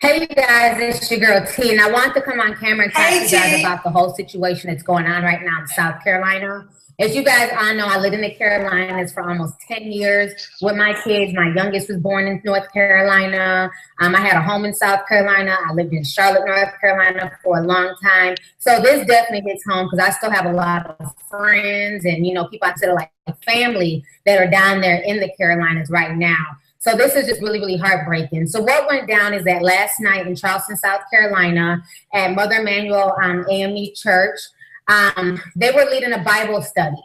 S8: Hey you guys, it's your girl T, and I want to come on camera and talk to you guys about the whole situation that's going on right now in South Carolina. As you guys all know, I lived in the Carolinas for almost 10 years with my kids. My youngest was born in North Carolina. I had a home in South Carolina. I lived in Charlotte, North Carolina for a long time. So this definitely hits home because I still have a lot of friends and, you know, people I consider like family that are down there in the Carolinas right now. So this is just really, really heartbreaking. So what went down is that last night in Charleston, South Carolina at Mother Emanuel AME Church, they were leading a Bible study.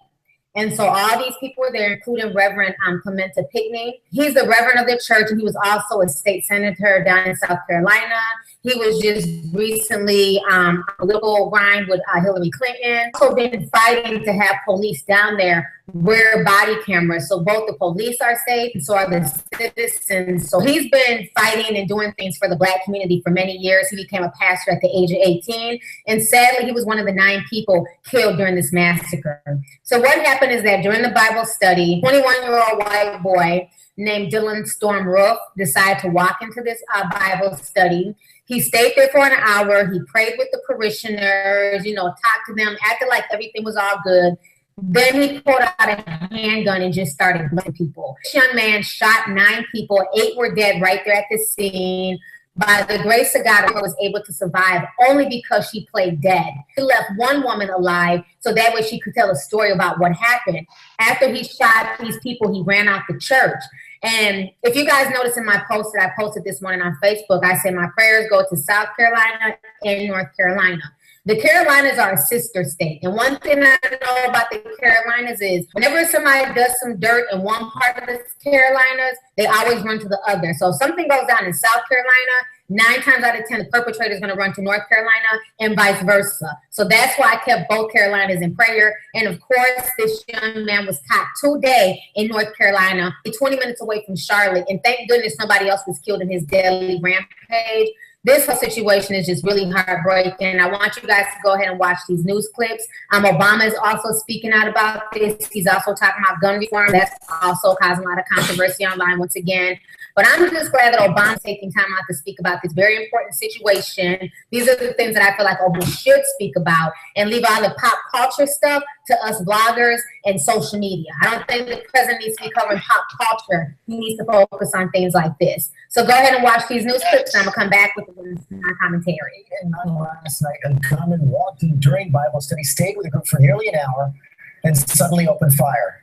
S8: And so all these people were there, including Reverend Clementa Pickney. He's the Reverend of the church, and he was also a state senator down in South Carolina. He was just recently a little grind with Hillary Clinton. Also been fighting to have police down there wear body cameras. So both the police are safe and so are the citizens. So he's been fighting and doing things for the Black community for many years. He became a pastor at the age of 18. And sadly, he was one of the 9 people killed during this massacre. So what happened is that during the Bible study, 21-year-old white boy named Dylan Storm Roof decided to walk into this Bible study. He stayed there for an hour. He prayed with the parishioners, you know, talked to them, acted like everything was all good. Then he pulled out a handgun and just started blowing people. This young man shot 9 people. 8 were dead right there at the scene. By the grace of God, I was able to survive only because she played dead. He left one woman alive so that way she could tell a story about what happened. After he shot these people, he ran out the church. And if you guys notice in my post that I posted this morning on Facebook, I said my prayers go to South Carolina and North Carolina. The Carolinas are a sister state. And one thing I know about the Carolinas is whenever somebody does some dirt in one part of the Carolinas, they always run to the other. So if something goes down in South Carolina, 9 times out of 10, the perpetrator is going to run to North Carolina and vice versa. So that's why I kept both Carolinas in prayer. And of course, this young man was caught today in North Carolina, 20 minutes away from Charlotte. And thank goodness somebody else was killed in his deadly rampage. This whole situation is just really heartbreaking. I want you guys to go ahead and watch these news clips. Obama is also speaking out about this. He's also talking about gun reform. That's also causing a lot of controversy online once again. But I'm just glad that Obama's taking time out to speak about this very important situation. These are the things that I feel like Obama should speak about and leave all the pop culture stuff to us bloggers and social media. I don't think the president needs to be covering pop culture. He needs to focus on things like this. So go ahead and watch these news clips, and I'm going to come back with my commentary.
S9: And last night, a gunman walked in during Bible study, stayed with the group for nearly an hour, and suddenly opened fire.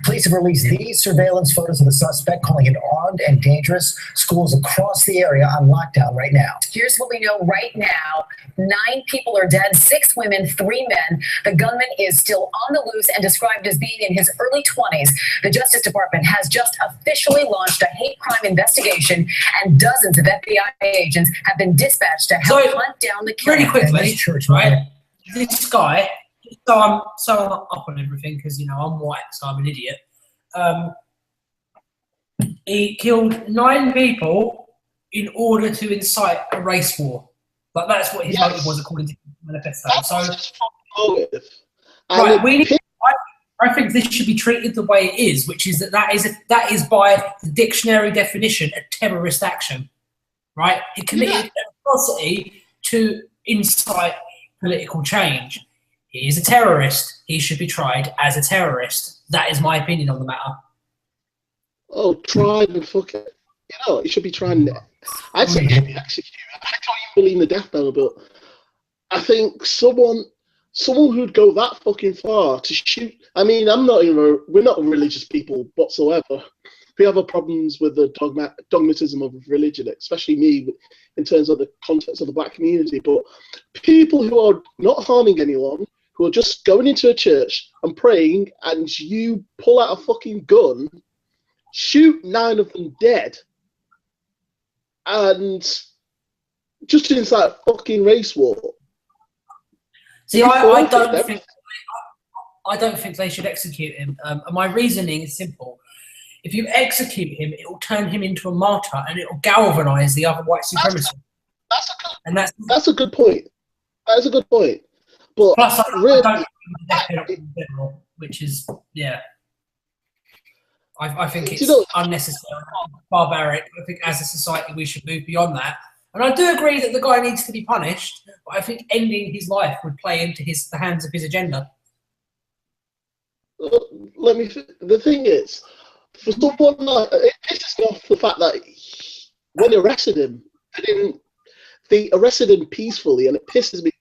S9: Police have released these surveillance photos of the suspect, calling it armed and dangerous. Schools across the area on lockdown right now.
S10: Here's what we know right now. 9 people are dead, 6 women, 3 men. The gunman is still on the loose and described as being in his early 20s. The Justice Department has just officially launched a hate crime investigation, and dozens of FBI agents have been dispatched to help hunt down the killer.
S2: Really quickly, right? This guy, so I'm up on everything because, you know, I'm white, so I'm an idiot. He killed 9 people in order to incite a race war. Like, that's what his motive was, according to the manifesto. I think this should be treated the way it is, which is that is by the dictionary definition a terrorist action, right? He committed an atrocity to incite political change. He is a terrorist. He should be tried as a terrorist. That is my opinion on the matter.
S1: Oh, tried and fuck it. You know, he should be tried. I'd say he should be executed. I don't even believe in the death penalty, but I think someone who'd go that fucking far to shoot. I mean, we're not religious people whatsoever, we have our problems with the dogmatism of religion, especially me, in terms of the context of the black community. But people who are not harming anyone, who are just going into a church and praying, and you pull out a fucking gun, shoot 9 of them dead, and just inside a fucking race war.
S2: See, I don't think they should execute him. And my reasoning is simple. If you execute him, it will turn him into a martyr, and it will galvanise the other white supremacists.
S1: That's a good point. That's a good point. But
S2: plus, I
S1: really,
S2: don't think in general, which is I think it's unnecessary, barbaric. I think as a society we should move beyond that. And I do agree that the guy needs to be punished, but I think ending his life would play into the hands of his agenda.
S1: The thing is, for someone like, it pisses me off the fact that when they arrested him, they arrested him peacefully, and it pisses me.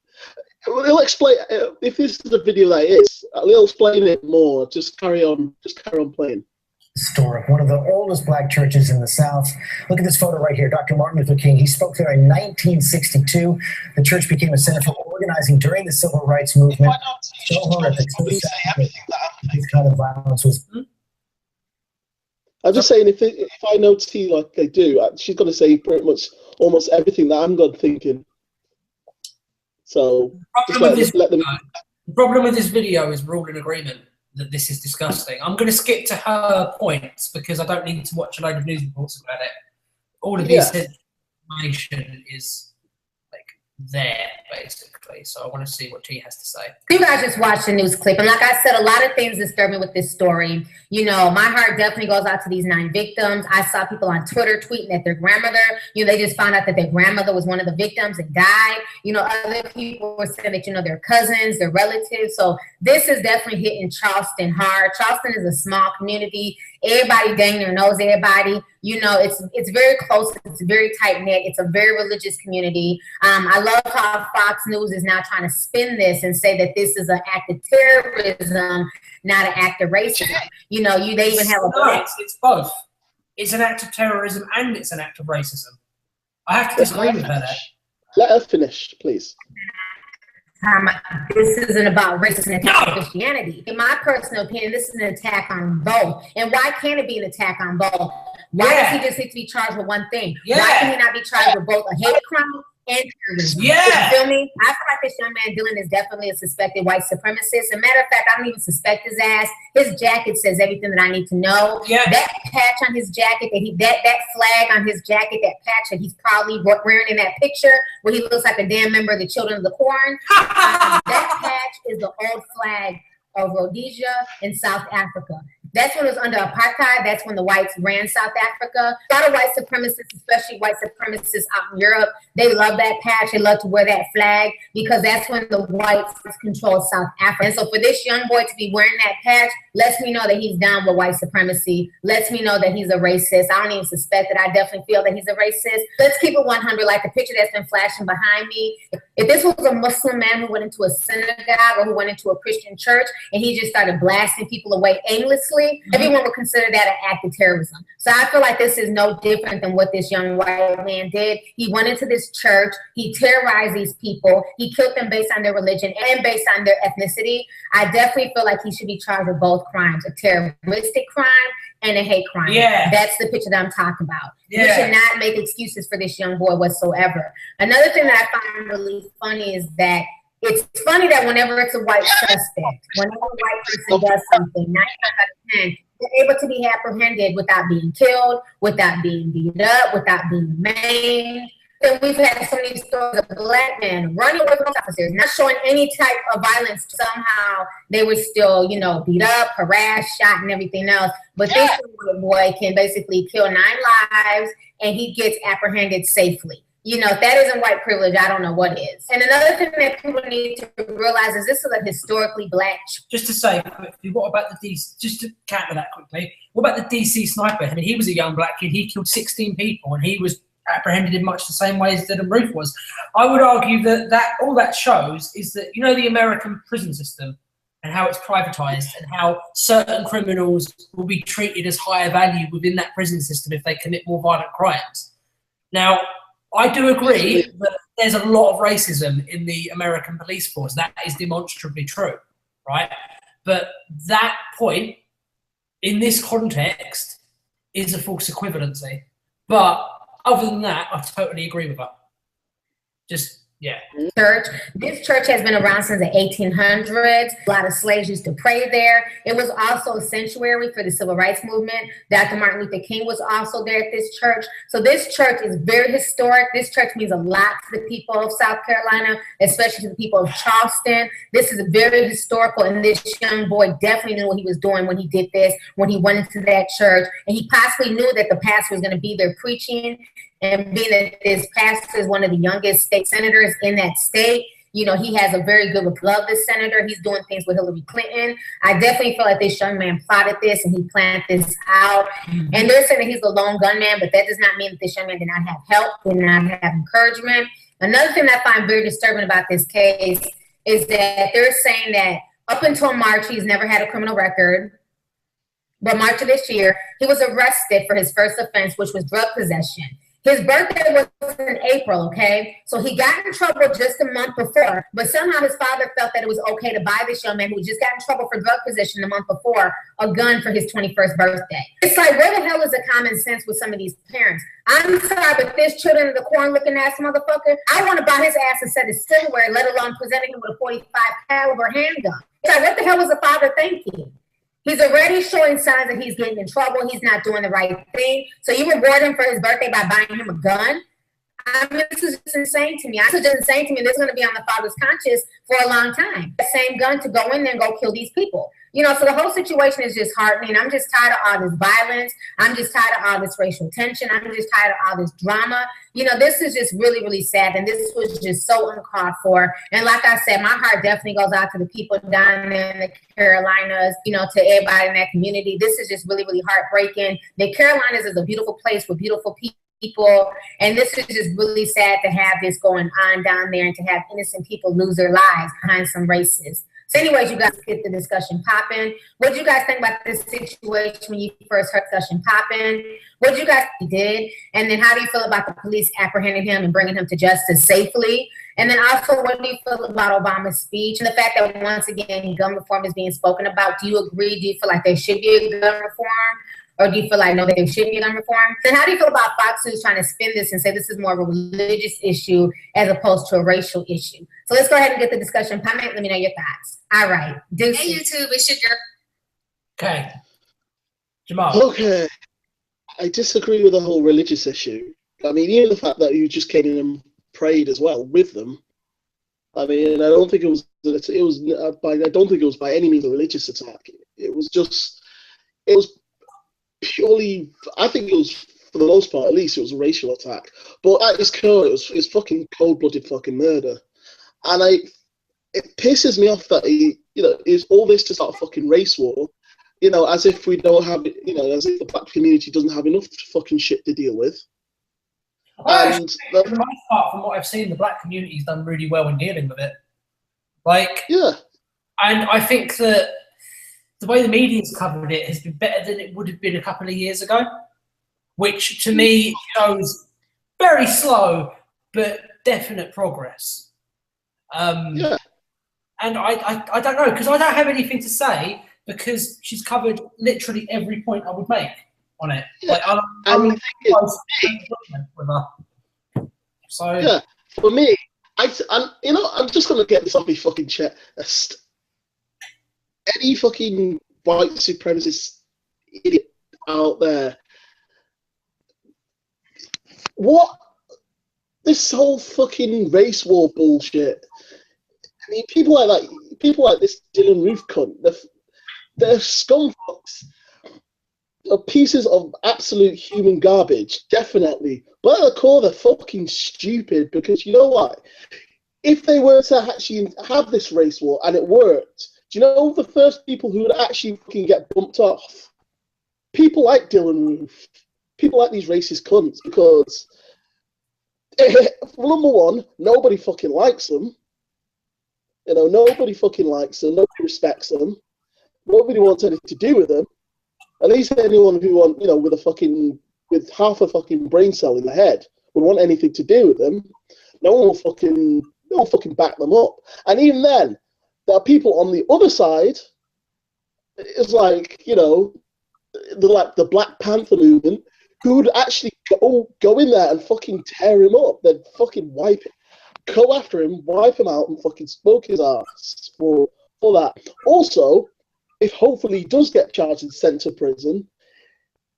S1: They'll explain, if this is a video that is, they'll explain it more. Just carry on playing.
S9: Historic, one of the oldest black churches in the South. Look at this photo right here. Dr. Martin Luther King, he spoke there in 1962. The church became a center for organizing during the civil rights movement. This kind of violence was.
S1: I'm just saying, if I know T like they do, she's going to say pretty much almost everything that I'm thinking. So
S2: the problem with this video is we're all in agreement that this is disgusting. I'm going to skip to her points because I don't need to watch a load of news reports about it. All of this information is like there, basically. So I want to see what T has to say.
S8: You guys just watched the news clip, and like I said, a lot of things disturb me with this story. You know, my heart definitely goes out to these 9 victims. I saw people on Twitter tweeting that their grandmother, they just found out that their grandmother was one of the victims and died. Other people were saying that, their cousins, their relatives. So this is definitely hitting Charleston hard. Charleston is a small community. Everybody dang near knows everybody. It's very close. It's very tight knit. It's a very religious community. I love how Fox News is now trying to spin this and say that this is an act of terrorism, not an act of racism. They even have a
S2: it's both. It's an act of terrorism and it's an act of racism. I have to disagree with her there.
S1: Let her finish, please.
S8: This isn't about racism and Christianity. In my personal opinion, this is an attack on both. And why can't it be an attack on both? Why does he just need to be charged with one thing? Why can he not be charged with both a hate crime and terrorism? You feel me? I feel like this young man Dylan is definitely a suspected white supremacist. As a matter of fact, I don't even suspect his ass. His jacket says everything that I need to know. That patch on his jacket, that flag on his jacket, that patch that he's probably wearing in that picture where he looks like a damn member of the Children of the Corn. That patch is the old flag of Rhodesia in South Africa. That's when it was under apartheid. That's when the whites ran South Africa. A lot of white supremacists, especially white supremacists out in Europe, they love that patch. They love to wear that flag because that's when the whites controlled South Africa. And so for this young boy to be wearing that patch lets me know that he's down with white supremacy, lets me know that he's a racist. I don't even suspect it. I definitely feel that he's a racist. Let's keep it 100, like the picture that's been flashing behind me. If this was a Muslim man who went into a synagogue or who went into a Christian church and he just started blasting people away aimlessly, everyone would consider that an act of terrorism. So I feel like this is no different than what this young white man did. He went into this church, he terrorized these people, he killed them based on their religion and based on their ethnicity. I definitely feel like he should be charged with both crimes, a terroristic crime and a hate crime. That's the picture that I'm talking about. We should not make excuses for this young boy whatsoever. Another thing that I find really funny is that it's funny that whenever it's a white suspect, whenever a white person does something, 9 out of 10, they're able to be apprehended without being killed, without being beat up, without being maimed. And we've had so many stories of black men running away from officers, not showing any type of violence. Somehow they were still, beat up, harassed, shot, and everything else. But this little boy can basically kill 9 lives, and he gets apprehended safely. If that isn't white privilege, I don't know what is. And another thing that people need to realize is this is a historically black.
S2: Just to say quickly, what about the DC? Just to counter that quickly, what about the DC sniper? I mean, he was a young black kid. He killed 16 people, and he was apprehended in much the same way as Dylan Roof was. I would argue that all that shows is that the American prison system. and how it's privatized and how certain criminals will be treated as higher value within that prison system if they commit more violent crimes. Now, I do agree that there's a lot of racism in the American police force. That is demonstrably true, right? But that point, in this context, is a false equivalency. But other than that, I totally agree with her. Just, yeah.
S8: Church. This church has been around since the 1800s. A lot of slaves used to pray there. It was also a sanctuary for the civil rights movement. Dr. Martin Luther King was also there at this church. So this church is very historic. This church means a lot to the people of South Carolina, especially to the people of Charleston. This is very historical, and this young boy definitely knew what he was doing when he did this, when he went into that church, and he possibly knew that the pastor was going to be there preaching. And being that this pastor is one of the youngest state senators in that state, you know, he has a very good love this senator. He's doing things with Hillary Clinton. I definitely feel like this young man plotted this and he planned this out. And they're saying that he's a lone gunman, but that does not mean that this young man did not have help, did not have encouragement. Another thing that I find very disturbing about this case is that they're saying that up until March, he's never had a criminal record. But March of this year, he was arrested for his first offense, which was drug possession. His birthday was in April, okay? So he got in trouble just a month before, but somehow his father felt that it was okay to buy this young man who just got in trouble for drug possession the month before a gun for his 21st birthday. It's like, where the hell is the common sense with some of these parents? I'm sorry, but this children of the corn looking ass motherfucker, I want to buy his ass a set of silverware, let alone presenting him with a 45 caliber handgun. It's like, what the hell was the father thinking? He's already showing signs that he's getting in trouble. He's not doing the right thing. So you reward him for his birthday by buying him a gun? I mean, this is just insane to me. This is just insane to me. This is going to be on the father's conscience for a long time. The same gun to go in there and go kill these people. You know, so the whole situation is just heartening. I'm just tired of all this violence. I'm just tired of all this racial tension. I'm just tired of all this drama. You know, this is just really, really sad. And this was just so uncalled for. And like I said, my heart definitely goes out to the people down there in the Carolinas, you know, to everybody in that community. This is just really, really heartbreaking. The Carolinas is a beautiful place with beautiful people. And this is just really sad to have this going on down there and to have innocent people lose their lives behind some racists. So anyways, you guys get the discussion popping. What did you guys think about this situation when you first heard discussion popping? What did you guys did? And then how do you feel about the police apprehending him and bringing him to justice safely? And then also, what do you feel about Obama's speech and the fact that once again, gun reform is being spoken about? Do you agree? Do you feel like there should be a gun reform? Or do you feel like, no, there shouldn't be gun reform? Then how do you feel about Fox News trying to spin this and say this is more of a religious issue as opposed to a racial issue? So let's go ahead and get the discussion. Comment, let me know your thoughts. All right. Deuces.
S11: Hey, YouTube, it's your girl.
S2: Okay. Jamal.
S1: Okay. I disagree with the whole religious issue. I mean, even the fact that you just came in and prayed as well with them. I mean, I don't think it was by any means a religious attack. It was purely, I think it was, for the most part, at least, it was a racial attack. But at its core, it's fucking cold-blooded fucking murder. And it pisses me off that is all this to start a fucking race war, as if we don't have, as if the black community doesn't have enough fucking shit to deal with. And
S2: for the most part, from what I've seen, the black community's done really well in dealing with it.
S1: Yeah.
S2: And I think that the way the media's covered it has been better than it would have been a couple of years ago, which to me shows very slow but definite progress.
S1: Yeah.
S2: And I don't know, because I don't have anything to say because she's covered literally every point I would make on it.
S1: Yeah.
S2: So
S1: yeah, for me, I'm just gonna get this off my fucking chest. Any fucking white supremacist idiot out there, what this whole fucking race war bullshit? I mean, people like this Dylan Roof cunt, they're scumfucks. Are pieces of absolute human garbage, definitely. But at the core, they're fucking stupid because you know what? If they were to actually have this race war and it worked, do you know the first people who would actually fucking get bumped off? People like Dylan Roof. People like these racist cunts because, number one, nobody fucking likes them. You know, nobody fucking likes them. Nobody respects them. Nobody wants anything to do with them. At least anyone who want, you know, with half a fucking brain cell in the head would want anything to do with them. No one will fucking back them up. And even then, there are people on the other side. It's like, you know, the Black Panther movement, who would actually go in there and fucking tear him up. They'd fucking go after him, wipe him out, and fucking smoke his ass for that. Also, if hopefully he does get charged and sent to prison,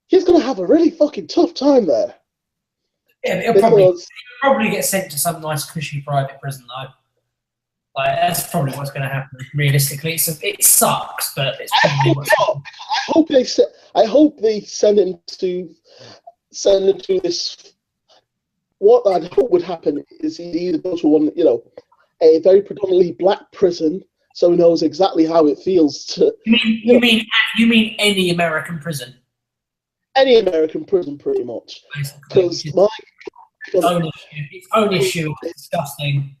S1: he's going to have a really fucking tough time there.
S2: Yeah, he'll probably get sent to some nice cushy private prison though. Like, that's probably what's going to happen. Realistically, it sucks, but it's probably what's happening.
S1: I hope they send him to this. What I hope would happen is he either goes to one, you know, a very predominantly black prison, so he knows exactly how it feels to.
S2: You mean any American prison?
S1: Any American prison, pretty much. Because
S2: its own issue is disgusting.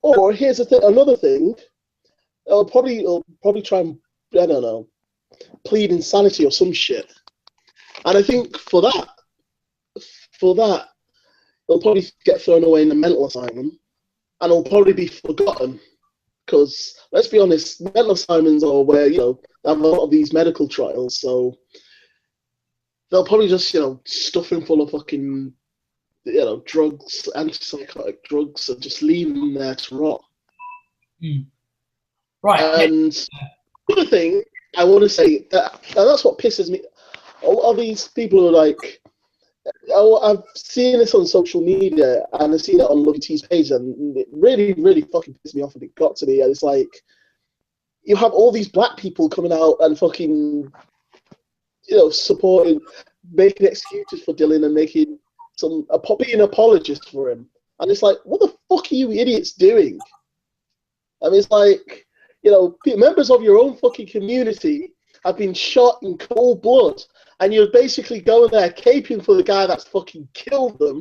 S1: Or here's another thing. I'll probably try and, I don't know, plead insanity or some shit. And I think for that, he'll probably get thrown away in a mental asylum, and he'll probably be forgotten. Because let's be honest, mental asylums are where, you know, they have a lot of these medical trials, so they'll probably just, you know, stuff him full of fucking, you know, drugs, antipsychotic drugs, and just leave him there to rot.
S2: Right.
S1: And another thing I want to say, and that's what pisses me. A lot of these people are like, I've seen this on social media, and I've seen it on Lovey T's page, and it really, really fucking pissed me off, and it got to me. And it's like, you have all these black people coming out and fucking, you know, supporting, making excuses for Dylan and making being an apologist for him. And it's like, what the fuck are you idiots doing? I mean, it's like, you know, members of your own fucking community have been shot in cold blood, and you're basically going there caping for the guy that's fucking killed them.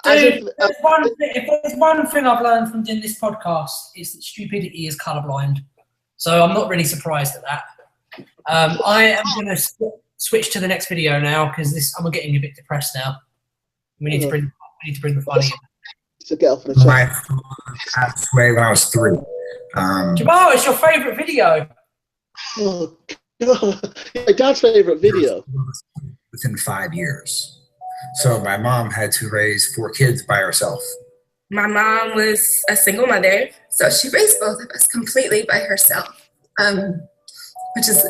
S2: Dude, if there's one thing I've learned from doing this podcast, is that stupidity is colourblind. So I'm not really surprised at that. I am going to switch to the next video now, because I'm getting a bit depressed now. We need to bring the funny in.
S1: To get off the chest.
S4: My passed away when I was 3.
S2: Jamal, it's your favourite video.
S1: Oh, God. My dad's favourite video.
S4: Within 5 years. So my mom had to raise 4 kids by herself.
S11: My mom was a single mother, so she raised both of us completely by herself, which is...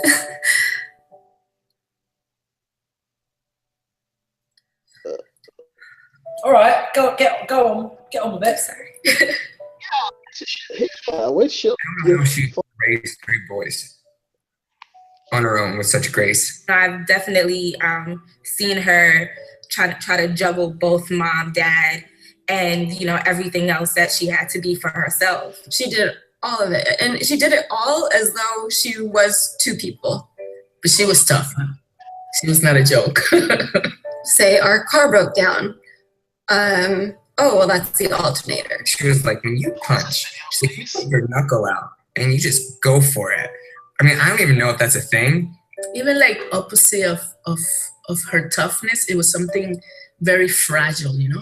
S2: All right, get on with it.
S11: Sorry.
S1: Where's she?
S4: I don't know how she raised 3 boys on her own with such grace.
S11: I've definitely seen her try to juggle both mom, dad, and, you know, everything else that she had to be for herself. She did all of it, and she did it all as though she was 2 people. But she was tough. She was not a joke. Say our car broke down. Oh, well, that's the alternator.
S4: She was like, when you punch, she's like, you put your knuckle out and you just go for it. I mean, I don't even know if that's a thing.
S11: Even like opposite of her toughness, it was something very fragile, you know?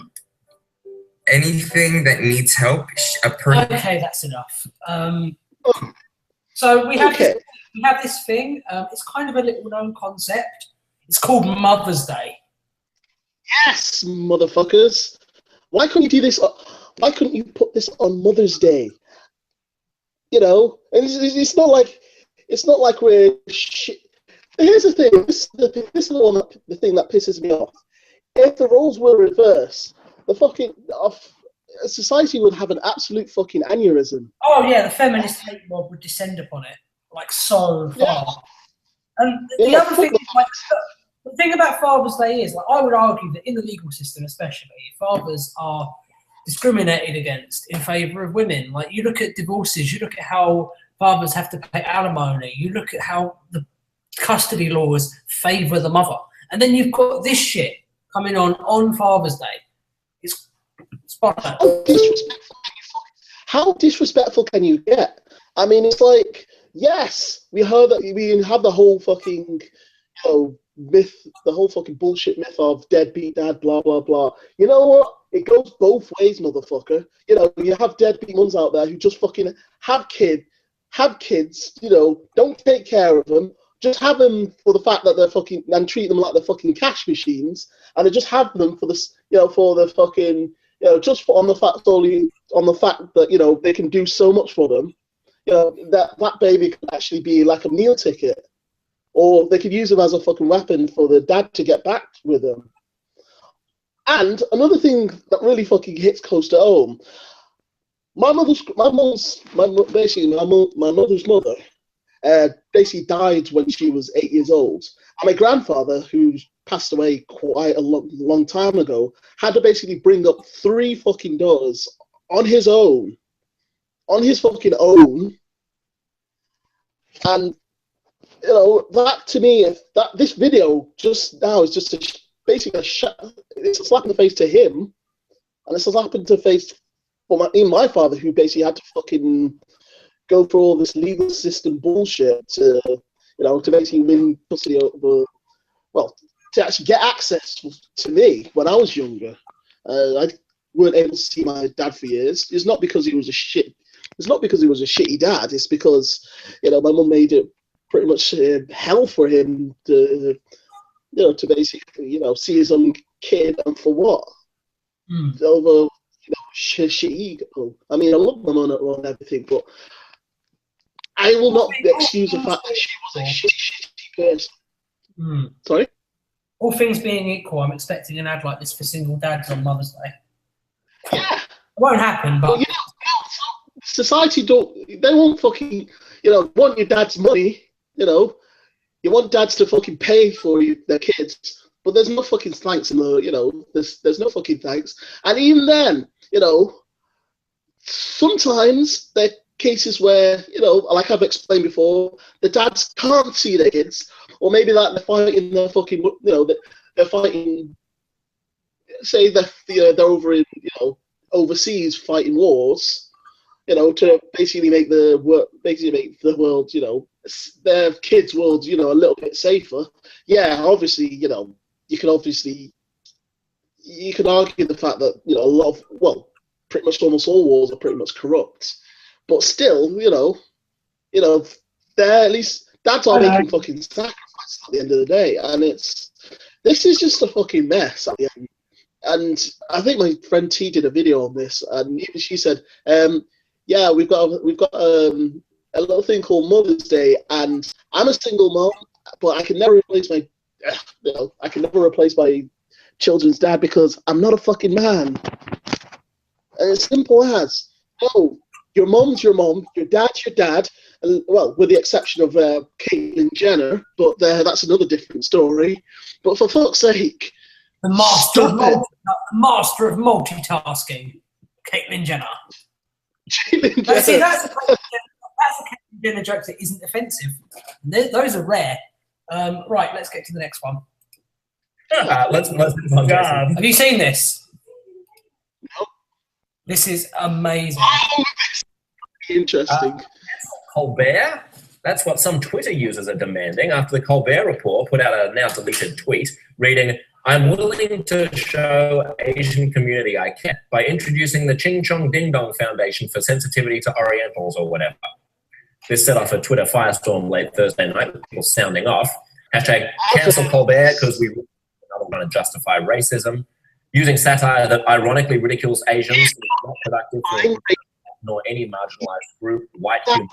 S4: Anything that needs help,
S2: okay, that's enough. So we have this thing. It's kind of a little known concept. It's called Mother's Day.
S1: Yes, motherfuckers. Why couldn't you do this? Why couldn't you put this on Mother's Day? You know, and it's not like we're shit. Here's the thing. This is the thing that pisses me off. If the roles were reversed, society would have an absolute fucking aneurysm.
S2: Oh yeah, the feminist hate mob would descend upon it like so far.
S1: Yeah.
S2: And the other thing, the thing about Father's Day is, like, I would argue that in the legal system, especially, fathers are discriminated against in favour of women. Like, you look at divorces, you look at how fathers have to pay alimony, you look at how the custody laws favour the mother, and then you've got this shit coming on Father's Day. It's spot on.
S1: how disrespectful can you get? I mean, it's like, yes, we heard that we have the whole fucking, myth, the whole fucking bullshit myth of deadbeat dad, blah, blah, blah. You know what? It goes both ways, motherfucker. You have deadbeat mums out there who just fucking have kids, don't take care of them, just have them for the fact that they're fucking, and treat them like they're fucking cash machines, and they just have them for this, for the fucking, just on the fact that, they can do so much for them, that baby could actually be like a meal ticket, or they could use them as a fucking weapon for the dad to get back with them. And another thing that really fucking hits close to home, my mother's mother basically died when she was 8 years old. And my grandfather, who passed away quite a long time ago, had to basically bring up 3 fucking daughters on his fucking own. And, that to me, this video just now is just basically it's a slap in the face to him, and it's a slap in the face for my father, who basically had to fucking go through all this legal system bullshit to basically win custody over, to actually get access to me when I was younger. I weren't able to see my dad for years. It's not because he was a shitty dad. It's because my mum made it pretty much hell for him to basically see his own kid, and for what? Over shit ego. I mean, I love my mum and everything, but I will not excuse the fact that she was a shitty person. Sorry?
S2: All things being equal, I'm expecting an ad like this for single dads on Mother's Day.
S1: Yeah.
S2: It won't happen, but...
S1: society they won't fucking, want your dad's money, you want dads to fucking pay for their kids, but there's no fucking thanks in the, there's no fucking thanks. And even then, sometimes there are cases where, like I've explained before, the dads can't see their kids, or maybe that they're fighting their fucking, they're fighting, say they're over in, overseas fighting wars, to basically make the world, their kids' world, a little bit safer. Yeah, obviously, you can argue the fact that, a lot of, pretty much almost all wars are pretty much corrupt. But still, they're at least, dads are making fucking sacrifices at the end of the day. And this is just a fucking mess at the end. And I think my friend T did a video on this, and she said, yeah, we've got a little thing called Mother's Day, and I'm a single mom, but I can never replace my children's dad because I'm not a fucking man. And it's simple as, your mom's your mom, your dad's your dad, and, with the exception of Caitlyn Jenner, but that's another different story. But for fuck's sake,
S2: the master of multitasking, Caitlyn Jenner.
S1: Caitlyn Jenner.
S2: See, that's a Caitlyn Jenner joke that isn't offensive. Those are rare. Right, let's get to the next one.
S4: Let's move on.
S2: Have you seen this?
S1: No.
S2: This is amazing.
S1: Oh, interesting.
S4: Colbert? That's what some Twitter users are demanding after the Colbert Report put out a now deleted tweet reading, "I'm willing to show Asian community I care by introducing the Ching Chong Ding Dong Foundation for Sensitivity to Orientals," or whatever. This set off a Twitter firestorm late Thursday night with people sounding off. Hashtag cancel Colbert because we don't want to justify racism. Using satire that ironically ridicules Asians is not productive for nor any marginalized group. White human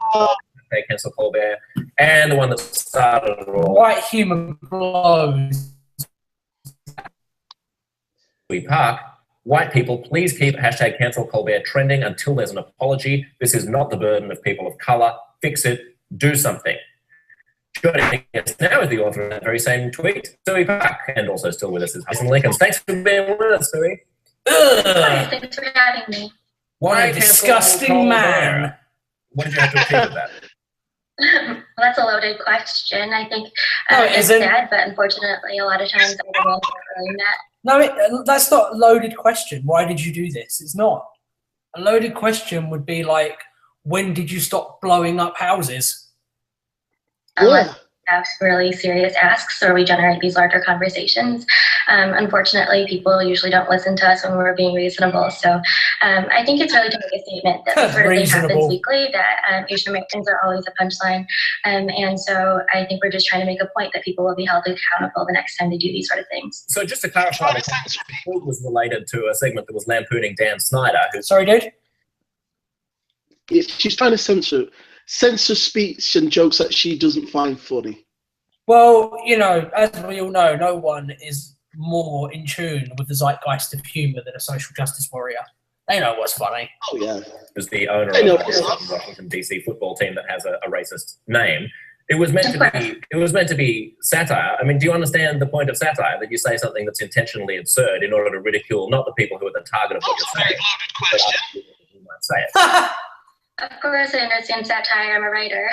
S4: they cancel Colbert. And the one that started it all.
S2: White human blows.
S4: Park. White people, please keep hashtag cancel Colbert trending until there's an apology. This is not the burden of people of color. Fix it. Do something. Joining us now is the author of that very same tweet, Zoe Park, and also still with us is Jason Lincoln. Thanks for being with us, Zoe.
S12: Thanks for having me.
S2: What a disgusting man.
S4: What did you have to achieve with that?
S12: Well, that's a loaded question. I think
S2: it's
S12: sad, but unfortunately, a lot of times I don't know that.
S2: No, that's not a loaded question. Why did you do this? It's not. A loaded question would be like, when did you stop blowing up houses?
S12: Unless we have really serious asks or we generate these larger conversations. Unfortunately, people usually don't listen to us when we're being reasonable. So I think it's really to make a statement that this sort of thing happens weekly, that Asian Americans are always a punchline. And so I think we're just trying to make a point that people will be held accountable the next time they do these sort of things.
S13: So just to clarify, the report was related to a segment that was lampooning Dan Snyder.
S2: Sorry, dude?
S1: She's trying to censor speech and jokes that she doesn't find funny.
S2: Well, you know, as we all know, no one is more in tune with the zeitgeist of humour than a social justice warrior. They know what's funny.
S1: Oh, yeah.
S13: As the owner of the Washington, D.C. football team that has a racist name. It was meant to be satire. I mean, do you understand the point of satire? That you say something that's intentionally absurd in order to ridicule not the people who are the target of what you're saying, but other people who might say it.
S12: Of course, I understand satire. I'm a writer.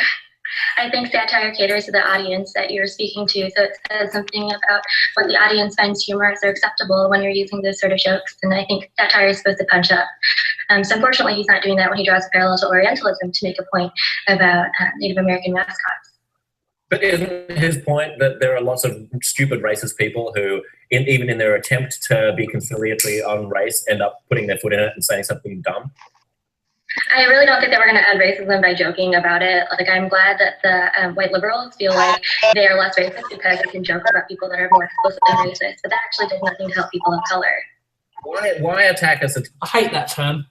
S12: I think satire caters to the audience that you're speaking to, so it says something about what the audience finds humorous or acceptable when you're using those sort of jokes, and I think satire is supposed to punch up. So unfortunately, he's not doing that when he draws a parallel to Orientalism to make a point about Native American mascots.
S13: But isn't his point that there are lots of stupid racist people who, even in their attempt to be conciliatory on race, end up putting their foot in it and saying something dumb?
S12: I really don't think that we're going to end racism by joking about it. Like, I'm glad that the white liberals feel like they are less racist because they can joke about people that are more explicitly racist, but that actually does nothing to help people of color.
S13: Why attack us?
S2: I hate that term.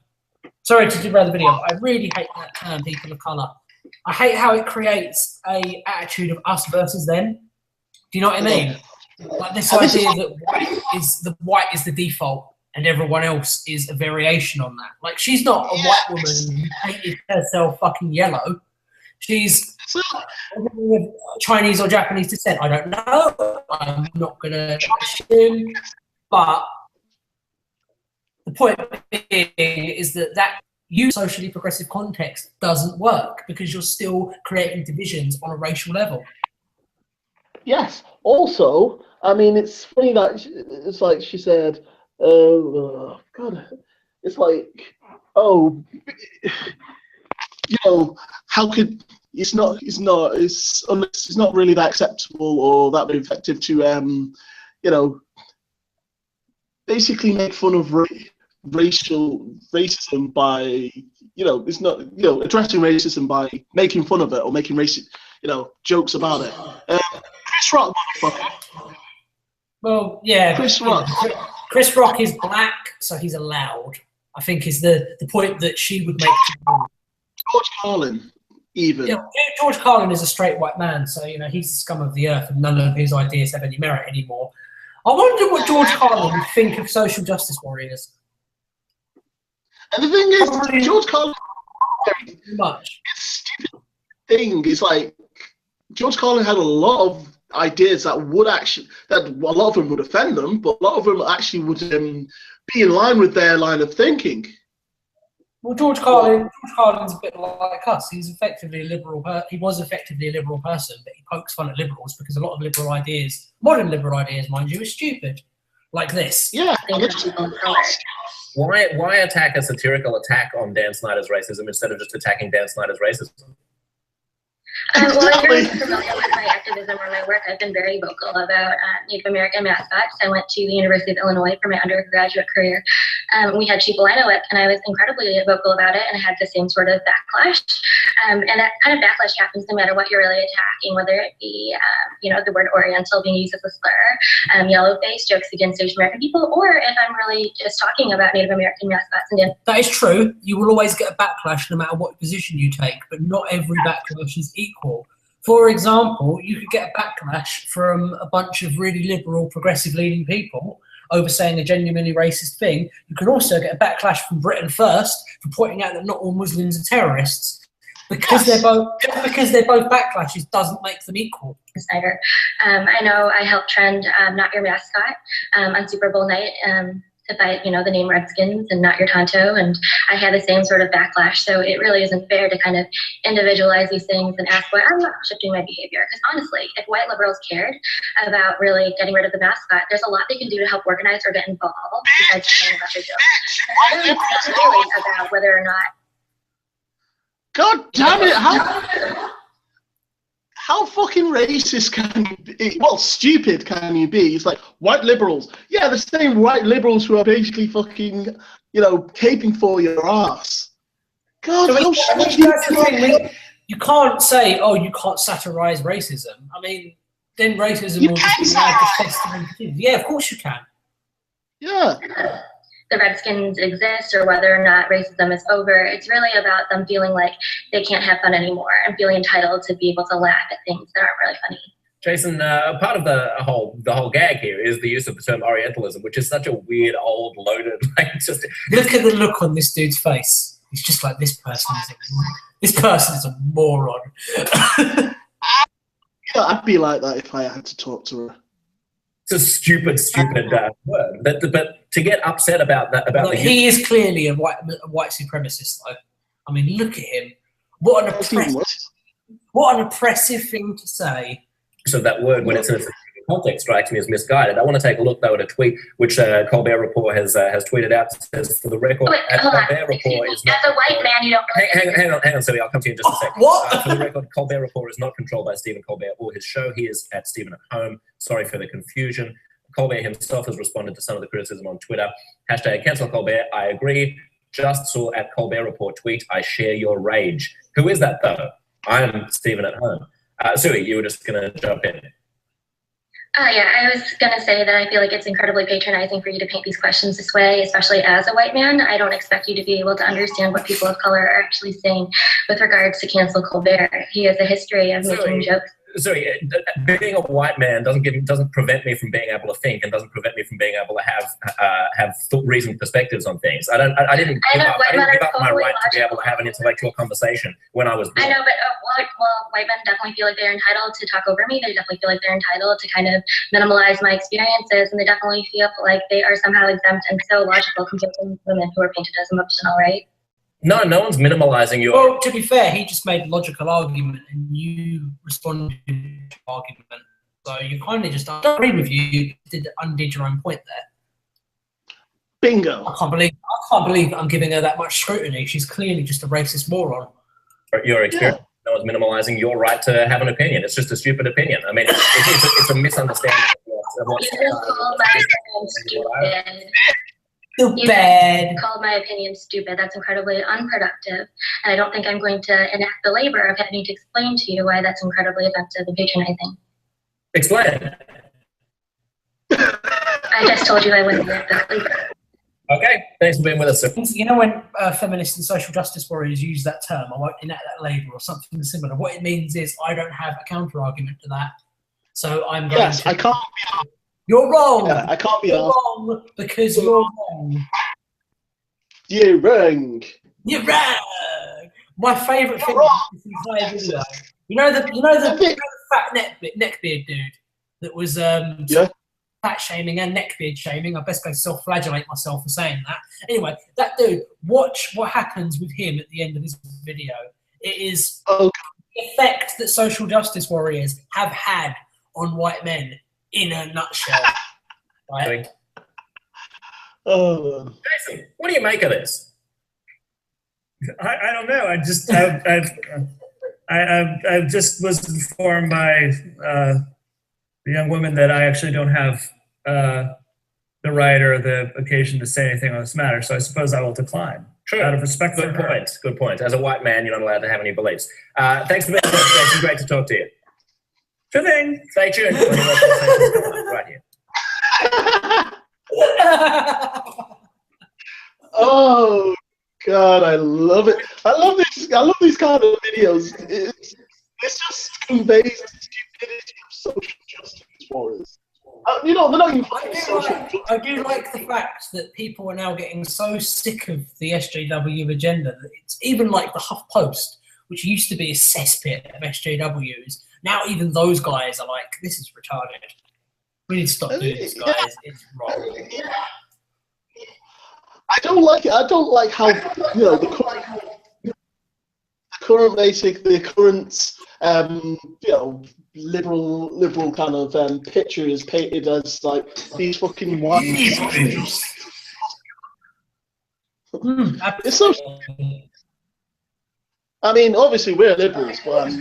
S2: Sorry to derail the video, but I really hate that term, people of color. I hate how it creates a attitude of us versus them. Do you know what I mean? Like this idea that white is the default and everyone else is a variation on that. Like, she's not a white woman who painted herself fucking yellow. She's Chinese or Japanese descent. I don't know. I'm not going to assume. But the point being is that socially progressive context doesn't work because you're still creating divisions on a racial level.
S1: Yes. Also, I mean, it's funny that it's like she said, oh God, it's like, oh, you know, how could it's not really that acceptable or that effective to you know, basically make fun of racism by, you know, it's not, you know, addressing racism by making fun of it or making racist, you know, jokes about it. Chris Rock, motherfucker.
S2: Well, yeah,
S1: Chris Rock.
S2: Chris Rock is black, so he's allowed. I think is the point that she would make.
S1: George Carlin, even.
S2: Yeah, George Carlin is a straight white man, so you know he's the scum of the earth, and none of his ideas have any merit anymore. I wonder what George Carlin would think of social justice warriors.
S1: And the thing is, George Carlin,
S2: too much.
S1: It's a stupid thing. It's like George Carlin had a lot of ideas that would actually, that a lot of them would offend them, but a lot of them actually would be in line with their line of thinking.
S2: Well, George Carlin's a bit like us. He's effectively a liberal. He was effectively a liberal person, but he pokes fun at liberals because a lot of liberal ideas, modern liberal ideas, mind you, are stupid. Like this.
S1: Yeah.
S13: Why attack a satirical attack on Dan Snyder's racism instead of just attacking Dan Snyder's racism?
S12: Well, if you're familiar with my activism or my work, I've been very vocal about Native American mascots. I went to the University of Illinois for my undergraduate career. We had Chief Whip, and I was incredibly vocal about it, and I had the same sort of backlash. And that kind of backlash happens no matter what you're really attacking, whether it be, you know, the word Oriental being used as a slur, yellowface, jokes against Asian American people, or if I'm really just talking about Native American mascots. And
S2: that is true. You will always get a backlash no matter what position you take, but not every backlash is equal. For example, you could get a backlash from a bunch of really liberal, progressive-leaning people over saying a genuinely racist thing. You can also get a backlash from Britain First for pointing out that not all Muslims are terrorists. Because they're both backlashes doesn't make them equal.
S12: Snyder. I know I helped trend Not Your Mascot on Super Bowl night. to fight, the name Redskins and not your Tonto, and I had the same sort of backlash. So it really isn't fair to kind of individualize these things and ask why I'm not shifting my behavior. Because honestly, if white liberals cared about really getting rid of the mascot, there's a lot they can do to help organize or get involved besides caring about their joke. I don't think it's really about whether or not.
S1: God damn it! How fucking racist can you be? Well, stupid can you be? It's like white liberals. Yeah, the same white liberals who are basically fucking, caping for your ass. God, how stupid.
S2: You can't say, oh, you can't satirize racism. I mean, then racism will just be allowed to. Yeah, of course you can.
S1: Yeah.
S12: The Redskins exist or whether or not racism is over. It's really about them feeling like they can't have fun anymore and feeling entitled to be able to laugh at things that aren't really funny.
S13: Jason, part of the whole gag here is the use of the term Orientalism, which is such a weird, old, loaded. Just
S2: look at the look on this dude's face. He's just like, this person is a moron.
S1: I'd be like that if I had to talk to her.
S13: It's a stupid word. But to get upset about that,
S2: he is clearly a white supremacist, though. I mean, look at him. What an oppressive thing to say.
S13: So that word, when it's in its context, strikes me as misguided. I want to take a look, though, at a tweet which Colbert Report has tweeted out. It says, for the record, Colbert Report is not...
S12: As a white man, you don't...
S13: Hang on, Silly, I'll come to you in just a second.
S2: What?
S13: For the record, Colbert Report is not controlled by Stephen Colbert or his show. He is at Stephen at Home. Sorry for the confusion. Colbert himself has responded to some of the criticism on Twitter. #cancel Colbert. I agree. Just saw at Colbert Report tweet, I share your rage. Who is that, though? I'm Stephen at Home. Sui, you were just going to jump in.
S12: Yeah, I was going to say that I feel like it's incredibly patronizing for you to paint these questions this way, especially as a white man. I don't expect you to be able to understand what people of color are actually saying with regards to cancel Colbert. He has a history of making jokes.
S13: Sorry, being a white man doesn't prevent me from being able to think and doesn't prevent me from being able to have reasoned perspectives on things. I didn't give up my right to be able to have an intellectual conversation when I was born.
S12: I know, but white men definitely feel like they're entitled to talk over me. They definitely feel like they're entitled to kind of minimalize my experiences, and they definitely feel like they are somehow exempt and so logical compared to women who are painted as emotional, right?
S13: No one's minimalizing your...
S2: Well, to be fair, he just made a logical argument and you responded to the argument. So you kind of just... I agree with you. You undid your own point there.
S1: Bingo.
S2: I can't believe I'm giving her that much scrutiny. She's clearly just a racist moron.
S13: Your experience. Yeah. No one's minimalizing your right to have an opinion. It's just a stupid opinion. I mean, it's a misunderstanding of what's...
S12: You just called my opinion stupid.
S2: You
S12: called my opinion stupid. That's incredibly unproductive. And I don't think I'm going to enact the labor of having to explain to you why that's incredibly offensive and patronizing.
S13: Explain.
S12: I just told you I wouldn't enact that labor.
S13: Okay, thanks for being with us, sir.
S2: You know when feminists and social justice warriors use that term, I won't enact that labor or something similar, what it means is I don't have a counter-argument to that. So I'm going
S1: I can't be...
S2: You're wrong.
S1: Yeah, I can't be
S2: wrong because you're wrong.
S1: You're wrong.
S2: You're wrong. My favourite thing is this entire video. You know the fat neckbeard dude that was fat shaming and neckbeard shaming. I best go self-flagellate myself for saying that. Anyway, that dude. Watch what happens with him at the end of this video. It is the effect that social justice warriors have had on white men. In a nutshell. Right?
S13: Jason, what do you make of this?
S14: I don't know. I just was informed by the young woman that I actually don't have the right or the occasion to say anything on this matter. So I suppose I will decline.
S13: True.
S14: Out of respect for her.
S13: Good point. As a white man, you're not allowed to have any beliefs. Thanks for being here, Jason. Great to talk to you.
S14: Sure thing.
S13: Stay tuned. Right here.
S1: Oh God, I love it. I love these kind of videos. This just conveys the stupidity of social justice warriors. They're not even
S2: I do like the fact that people are now getting so sick of the SJW agenda that it's even like the HuffPost, which used to be a cesspit of SJWs. Now even those guys are like, this is retarded. We need to stop doing this, guys. It's wrong.
S1: I don't like it. I don't like how the current liberal kind of picture is painted as like these fucking white. It's so. I mean, obviously we're liberals, but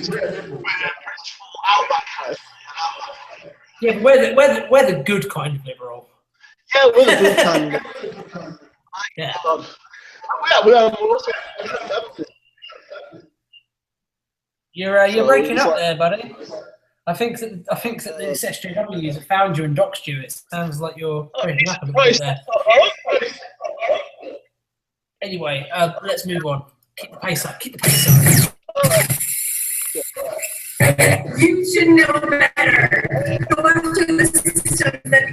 S2: yeah, we're the good kind of liberal.
S1: Yeah, we're the good kind.
S2: Yeah. You're breaking up there, buddy. I think that this SJW has found you and doxed you. It sounds like you're breaking up a little bit there. Anyway, let's move on. Keep the pace up. Keep the pace up.
S10: You should know better. Go after the system that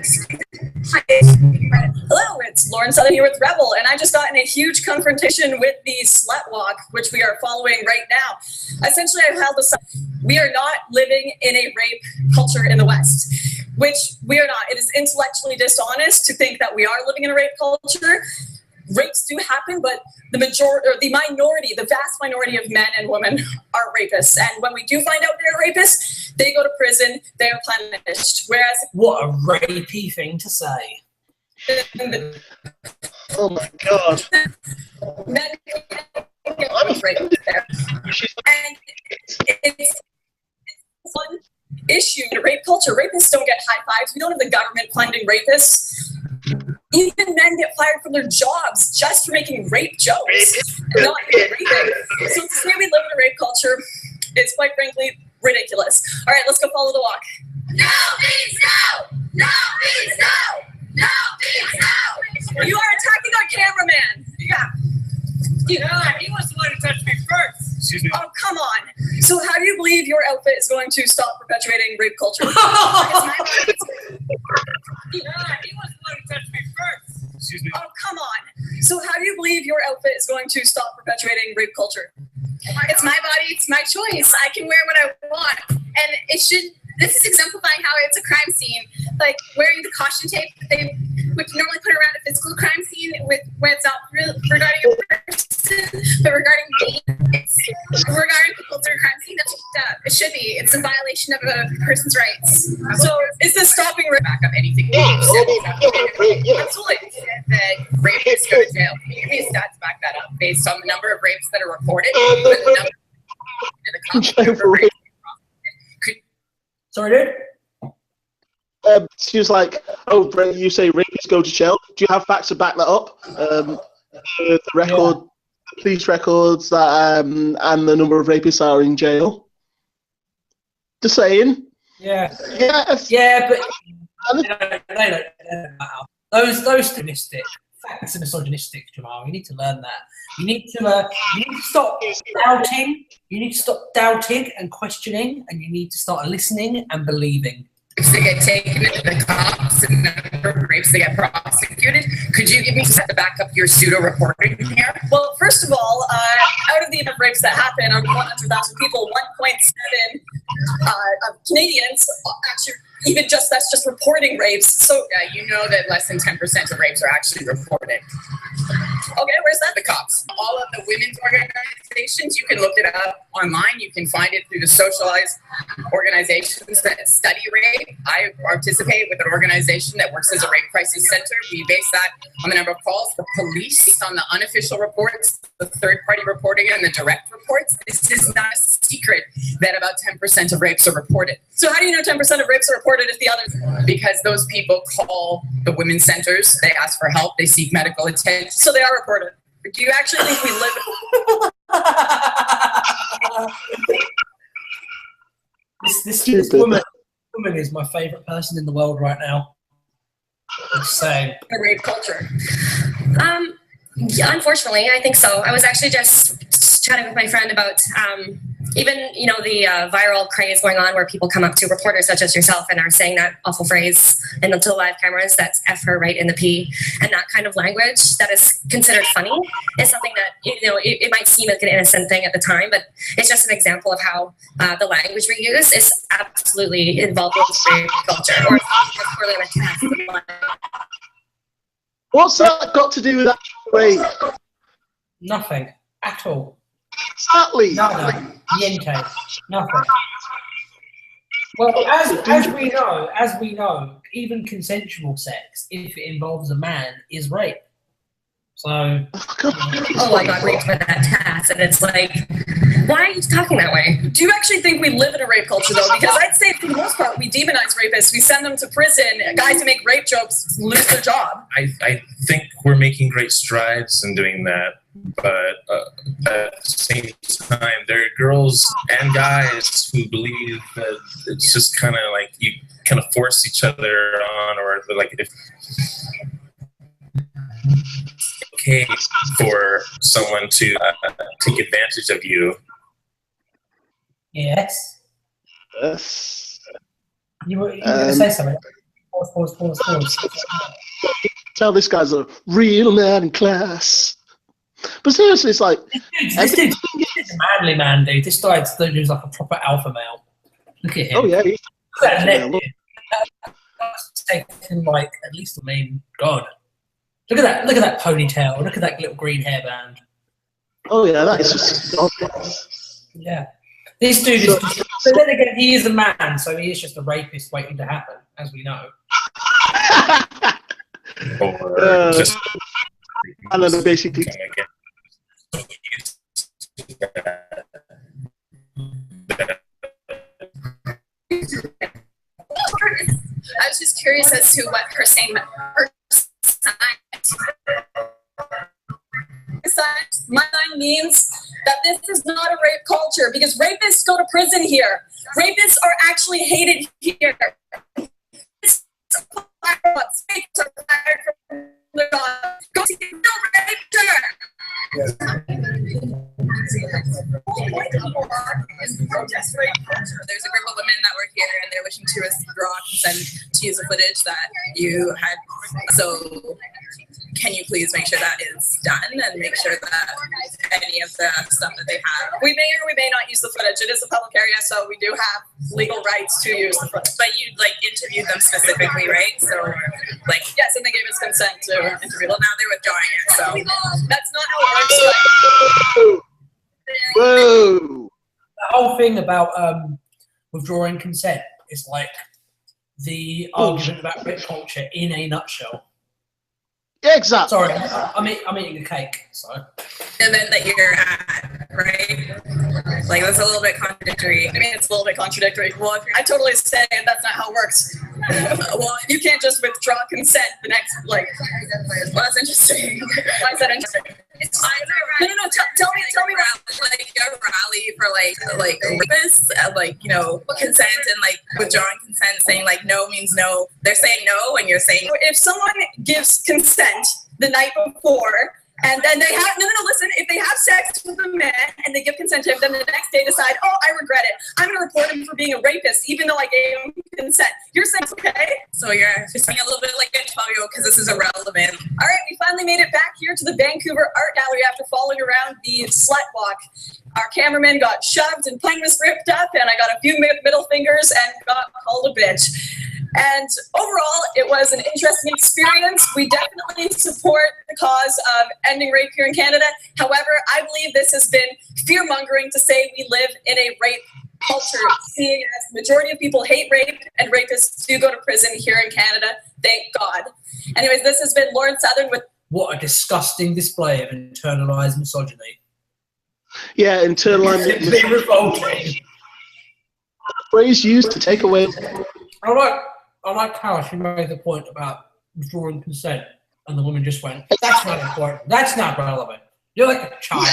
S10: Hello, it's Lauren Southern here with Rebel, and I just got in a huge confrontation with the slut walk, which we are following right now. Essentially, I've held this up. We are not living in a rape culture in the West, which we are not. It is intellectually dishonest to think that we are living in a rape culture. Rapes do happen, but the minority, the vast minority of men and women are rapists. And when we do find out they're rapists, they go to prison, they are punished. Whereas,
S2: what a rapey thing to say.
S1: Oh my god.
S10: Men get raped there. And it's one issue in rape culture. Rapists don't get high fives. We don't have the government funding rapists. Even men get fired from their jobs just for making rape jokes and not raping. So to say we live in a rape culture is quite frankly ridiculous. All right, let's go follow the walk. No, please, no! No, please, no! No, please, no! You are attacking our cameraman. Yeah. He was the one who touched me first. Excuse me. Oh, come on. So how do you believe your outfit is going to stop perpetuating rape culture? He was the one who touched me first. Excuse me. Oh, come on. So how do you believe your outfit is going to stop perpetuating rape culture? It's my body, it's my choice. I can wear what I want. And it should, this is exemplifying how it's a crime scene. Like wearing the caution tape that they would normally put around a physical crime scene with when it's not regarding a person, but regarding me, it's regarding people to a crime scene. That's it should be. It's a violation of a person's rights. So is this stopping rape? Back up anything? Absolutely. That rapists go to jail. Can you give me stats to back that up based on the number of rapes that are reported?
S2: Sorry, dude?
S1: She was like, "Oh, Brent, you say rapists go to jail. Do you have facts to back that up? The record, the police records that and the number of rapists are in jail." Just saying.
S2: Yeah.
S1: Yes.
S2: Yeah, but they don't those statistics. Facts are misogynistic, Jamal. You need to learn that. You need to stop doubting. You need to stop doubting and questioning, and you need to start listening and believing.
S10: They get taken to the cops and the number of rapes they get prosecuted. Could you give me to back up your pseudo reporting here?
S15: Well, first of all, out of the amount of rapes that happen on 100,000 people, 1.7 of Canadians actually, even that's just reporting rapes. So
S10: yeah, you know that less than 10% of rapes are actually reported.
S15: Okay, where's that?
S10: The cops. All of the women's organizations, you can look it up online. You can find it through the socialized organizations that study rape. I participate with an organization that works as a rape crisis center. We base that on the number of calls for police, on the unofficial reports, the third-party reporting, and the direct reports. This is not a secret that about 10% of rapes are reported.
S15: So how do you know 10% of rapes are reported if the others?
S10: Because those people call the women's centers, they ask for help, they seek medical attention.
S15: So they are reported. Do you actually think we live
S2: this woman is my favorite person in the world right now. I'm just saying.
S15: A rape culture.
S16: Yeah, unfortunately, I think so. I was actually just chatting with my friend about even, the viral craze going on where people come up to reporters such as yourself and are saying that awful phrase into the live cameras, that's F her right in the P, and that kind of language that is considered funny is something that, it might seem like an innocent thing at the time, but it's just an example of how the language we use is absolutely involved with rape culture. Or
S1: What's that got to do with actual rape?
S2: Nothing at all.
S1: Exactly.
S2: Nada. Niente. Nothing. Well, as we know, even consensual sex, if it involves a man, is rape. So,
S16: oh, I got raped by that task, and it's like, why are you talking that way?
S15: Do you actually think we live in a rape culture, though? Because I'd say for the most part, we demonize rapists. We send them to prison. Guys who make rape jokes lose their job.
S17: I think we're making great strides in doing that, but at the same time, there are girls and guys who believe that it's just kind of like you kind of force each other on, or like if okay for someone to take advantage of you.
S2: yes.
S1: Yes.
S2: You were going to say something. Pause.
S1: Tell this guy's a real man in class. But seriously, it's like
S2: This dude's a manly man, dude. This guy's like a proper alpha male. Look at him.
S1: oh yeah, he's
S2: Look at that neck, dude. That's taken like at least a main god. Look at that ponytail. Look at that little green hairband.
S1: oh yeah, that is just
S2: Yeah. This dude is just, but then again, he is a man, so he is just a rapist waiting to happen, as we know.
S17: Or just
S1: I don't know, basically.
S15: I was just curious as to what her saying meant. My line means that this is not a rape culture because rapists go to prison here. Rapists are actually hated here. Go see no
S5: Yes.
S15: Protest rape culture. There's a group of women that were here and they're wishing to withdraw consent to use the footage that you had. So can you please make sure that is done and make sure that any of the stuff that they have, we may or we may not use the footage. It is a public area, so we do have legal rights to use the footage. But you like interviewed them specifically, right? So like, yes, and they gave us consent to interview. Well, now they're withdrawing it, so that's not how it works.
S1: Whoa!
S2: The whole thing about withdrawing consent is like the argument about rape culture in a nutshell.
S1: Yeah, exactly.
S2: Sorry, I'm eating a cake. So.
S15: Event that you're at, right? Like that's a little bit contradictory. I mean, it's a little bit contradictory. Well, I totally say that's not how it works. Well, you can't just withdraw consent the next, like. Well, that's interesting. Why is that interesting? No. Tell me, like a rally for like rapists, like consent and like withdrawing consent, saying like no means no. They're saying no, and you're saying if someone gives consent the night before. And then they have, listen, if they have sex with a man and they give consent to him, then the next day decide, oh, I regret it. I'm going to report him for being a rapist, even though I gave him consent. You're saying it's okay? So you're just being a little bit like a Antonio because this is irrelevant. All right, we finally made it back here to the Vancouver Art Gallery after following around the slut walk. Our cameraman got shoved and plane was ripped up, and I got a few middle fingers and got called a bitch. And overall, it was an interesting experience. We definitely support the cause of ending rape here in Canada. However, I believe this has been fear-mongering to say we live in a rape culture, seeing as the majority of people hate rape and rapists do go to prison here in Canada. Thank God. Anyways, this has been Lauren Southern with...
S2: What a disgusting display of internalized misogyny.
S1: Yeah, internalized
S2: misogyny. Revolting.
S1: Phrase used to take away...
S2: I like how she made the point about withdrawing consent, and the woman just went, that's not important. That's not relevant. You're like a child.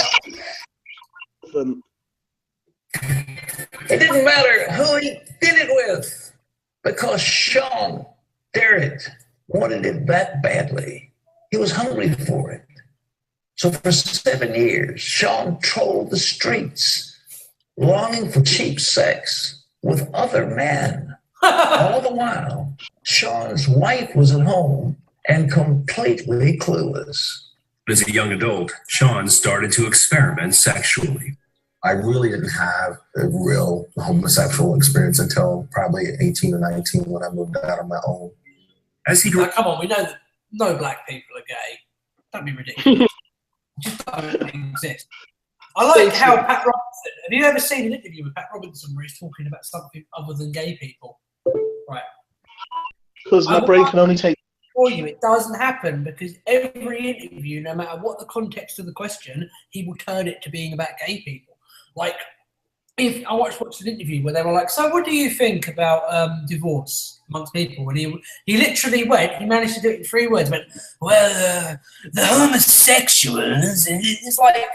S18: It didn't matter who he did it with, because Sean Derrick wanted it that badly. He was hungry for it. So for 7 years, Sean trolled the streets, longing for cheap sex with other men. All the while, Sean's wife was at home and completely clueless.
S19: As a young adult, Sean started to experiment sexually.
S20: I really didn't have a real homosexual experience until probably 18 or 19 when I moved out on my own.
S19: As he grew
S2: come on, we know that no black people are gay. Don't be ridiculous. Just don't exist. I like how Pat Robinson. Have you ever seen an interview with Pat Robinson where he's talking about something other than gay people? Right.
S1: Because my brain can only take.
S2: For you, it doesn't happen because every interview, no matter what the context of the question, he will turn it to being about gay people. Like, if I watched an interview where they were like, "So, what do you think about divorce amongst people?" And he literally he managed to do it in 3 words. Went, "Well, the homosexuals," and it's like.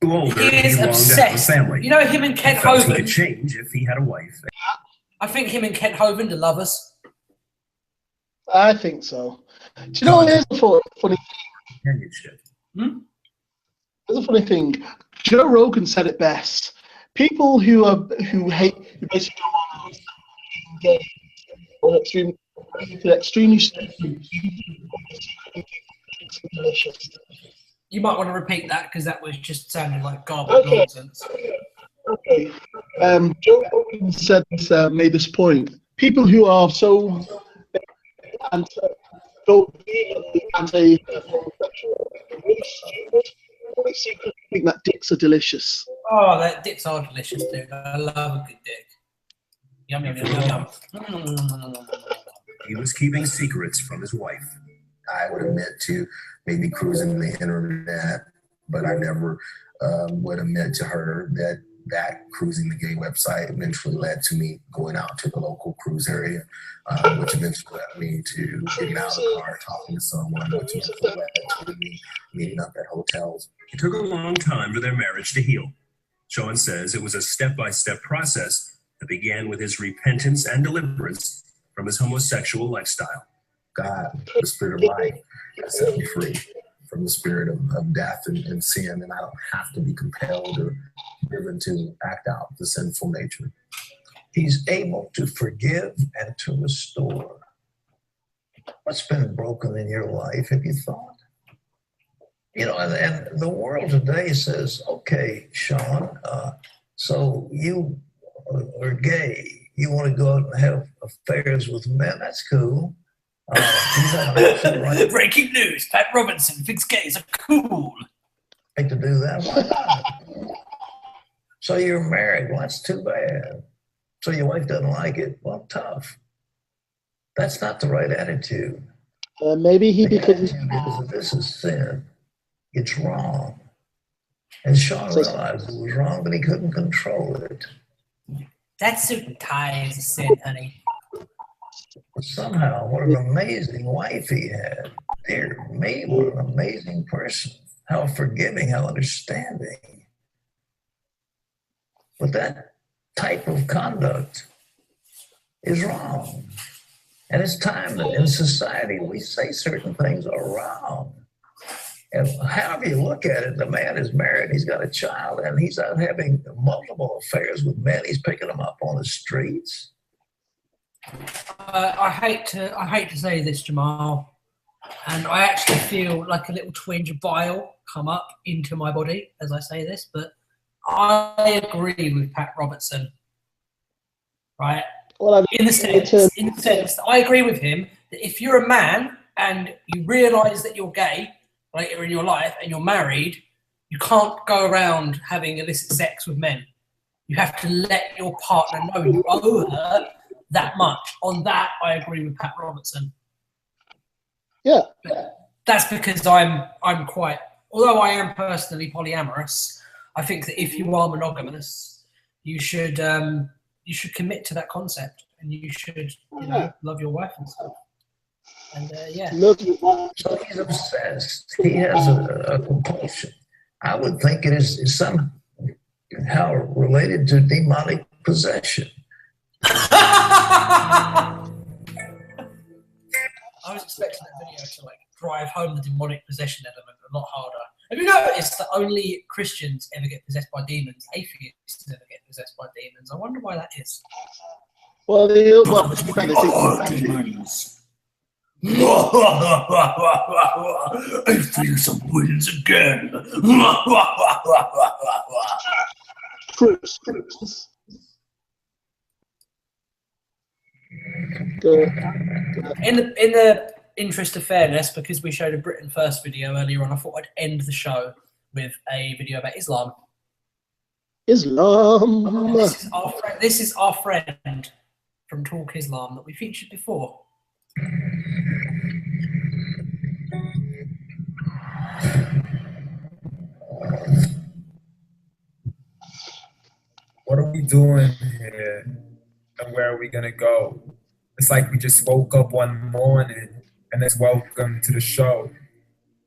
S19: Older,
S2: He is
S19: longed to have a
S2: obsessed.
S19: family.
S2: You know him and Kent
S19: He felt he
S2: Hovind.
S19: could change if he had a wife.
S2: I think him and Kent Hovind are lovers.
S1: I think so. Do you know what is a funny thing? There's a funny thing. Joe Rogan said it best. People who basically don't gay or extremely stupid. Delicious.
S2: You might want to repeat that because that was just sounding like garbage nonsense.
S1: Okay. Joe Rogan said made this point. People who are so anti-homosexual really stupid. They secretly think that dicks are delicious.
S2: Oh, that dicks are delicious, dude. I love a good dick. Yum, yum, yum, yum.
S19: He was keeping secrets from his wife.
S20: I would admit to maybe cruising the internet, but I never would admit to her that cruising the gay website eventually led to me going out to the local cruise area, which eventually led me to getting out of the car, talking to someone, which eventually led to me meeting up at hotels.
S19: It took a long time for their marriage to heal. Sean says it was a step-by-step process that began with his repentance and deliverance from his homosexual lifestyle.
S20: God, the spirit of life, has set me free from the spirit of death and sin, and I don't have to be compelled or driven to act out the sinful nature.
S18: He's able to forgive and to restore. What's been broken in your life, have you thought? You know, and the world today says, okay, Sean, so you are gay. You want to go out and have affairs with men. That's cool.
S2: Breaking news: Pat Robinson thinks gays are cool.
S18: Like to do that? Why not? So you're married. Well, that's too bad. So your wife doesn't like it. Well, tough. That's not the right attitude.
S1: Maybe he
S18: because this is sin. It's wrong. And Sean realized it was wrong, but he couldn't control it.
S2: That suit and tie is a sin, honey.
S18: But somehow, what an amazing wife he had. Dear me, what an amazing person. How forgiving, how understanding. But that type of conduct is wrong. And it's time that in society we say certain things are wrong. And however you look at it, the man is married, he's got a child, and he's out having multiple affairs with men. He's picking them up on the streets.
S2: I hate to say this, Jamal, and I actually feel like a little twinge of bile come up into my body as I say this, but I agree with Pat Robertson, right?
S1: Well,
S2: in the sense that I agree with him that if you're a man and you realise that you're gay later in your life and you're married, you can't go around having illicit sex with men. You have to let your partner know you owe her that much. On that, I agree with Pat Robertson.
S1: Yeah.
S2: That's because I'm quite, although I am personally polyamorous, I think that if you are monogamous, you should commit to that concept, and you should, love your wife and stuff. And yeah.
S18: So he's obsessed. He has a compulsion. I would think it is somehow related to demonic possession.
S2: I was expecting that video to drive home the demonic possession element a lot harder. Have you noticed that only Christians ever get possessed by demons? Atheists never get possessed by demons. I wonder why that is.
S1: Well,
S2: demons. Atheism wins again.
S1: Chris.
S2: In the interest of fairness, because we showed a Britain First video earlier on, I thought I'd end the show with a video about Islam.
S1: Islam.
S2: This is our friend from Talk Islam that we featured before.
S21: What are we doing here? And where are we gonna go? It's like we just woke up one morning and it's welcome to the show.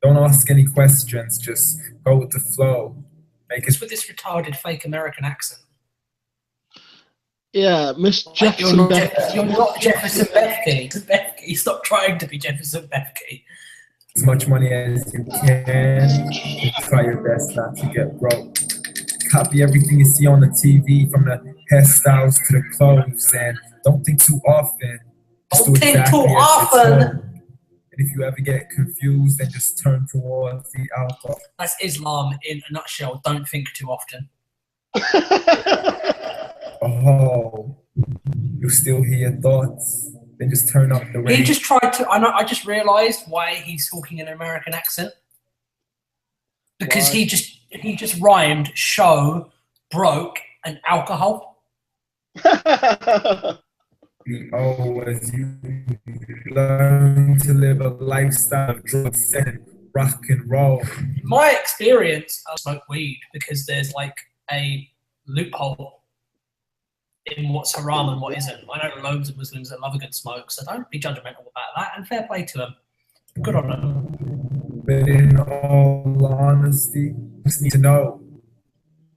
S21: Don't ask any questions, just go with the flow. Make it
S2: with this retarded fake American accent.
S1: Yeah, Miss
S2: Like,
S1: Jefferson.
S2: you're not Jefferson Bethke. Stop trying to be Jefferson Bethke.
S21: as much money as you can. Try your best not to get broke. Copy everything you see on the TV, from the hairstyles to the clothes, and don't think too often. Just do exactly as you're told. And if you ever get confused, then just turn towards the alcohol.
S2: That's Islam in a nutshell. Don't think too often.
S21: Oh, you still hear your thoughts? Then just turn up the radio.
S2: He just tried to. I just realised why he's talking in an American accent. Because he just rhymed show, broke, and alcohol.
S21: Oh, as you learn to live a lifestyle of drugs and rock and roll.
S2: My experience, I smoke weed because there's like a loophole in what's haram and what isn't. I know loads of Muslims that love a good smoke, so don't be judgmental about that, and fair play to them. Good on them.
S21: But in all honesty, you just need to know,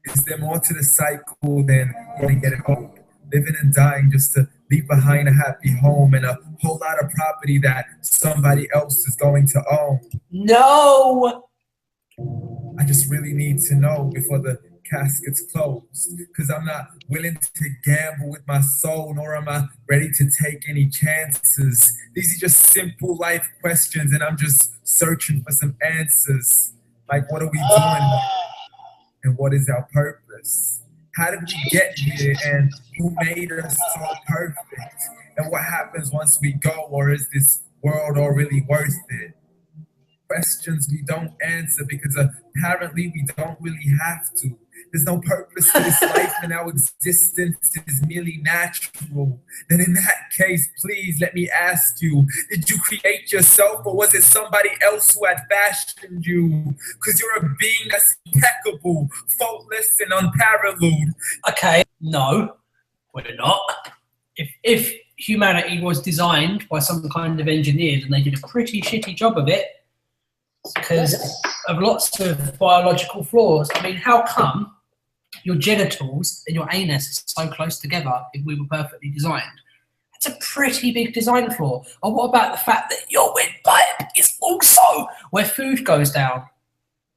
S21: is there more to the cycle than only getting old? Living and dying just to leave behind a happy home and a whole lot of property that somebody else is going to own.
S2: No!
S21: I just really need to know before the casket's closed, because I'm not willing to gamble with my soul, nor am I ready to take any chances. These are just simple life questions, and I'm just searching for some answers. Like, what are we doing? And what is our purpose? How did we get here, and who made us so perfect? And what happens once we go, or is this world all really worth it? Questions we don't answer because apparently we don't really have to. There's no purpose to this life, and our existence is merely natural. Then in that case, please let me ask you, did you create yourself, or was it somebody else who had fashioned you? Because you're a being that's impeccable, faultless, and unparalleled.
S2: Okay, no, we're not. If humanity was designed by some kind of engineer, then they did a pretty shitty job of it because of lots of biological flaws. I mean, how come your genitals and your anus are so close together if we were perfectly designed? It's a pretty big design flaw. Or what about the fact that your windpipe is also where food goes down?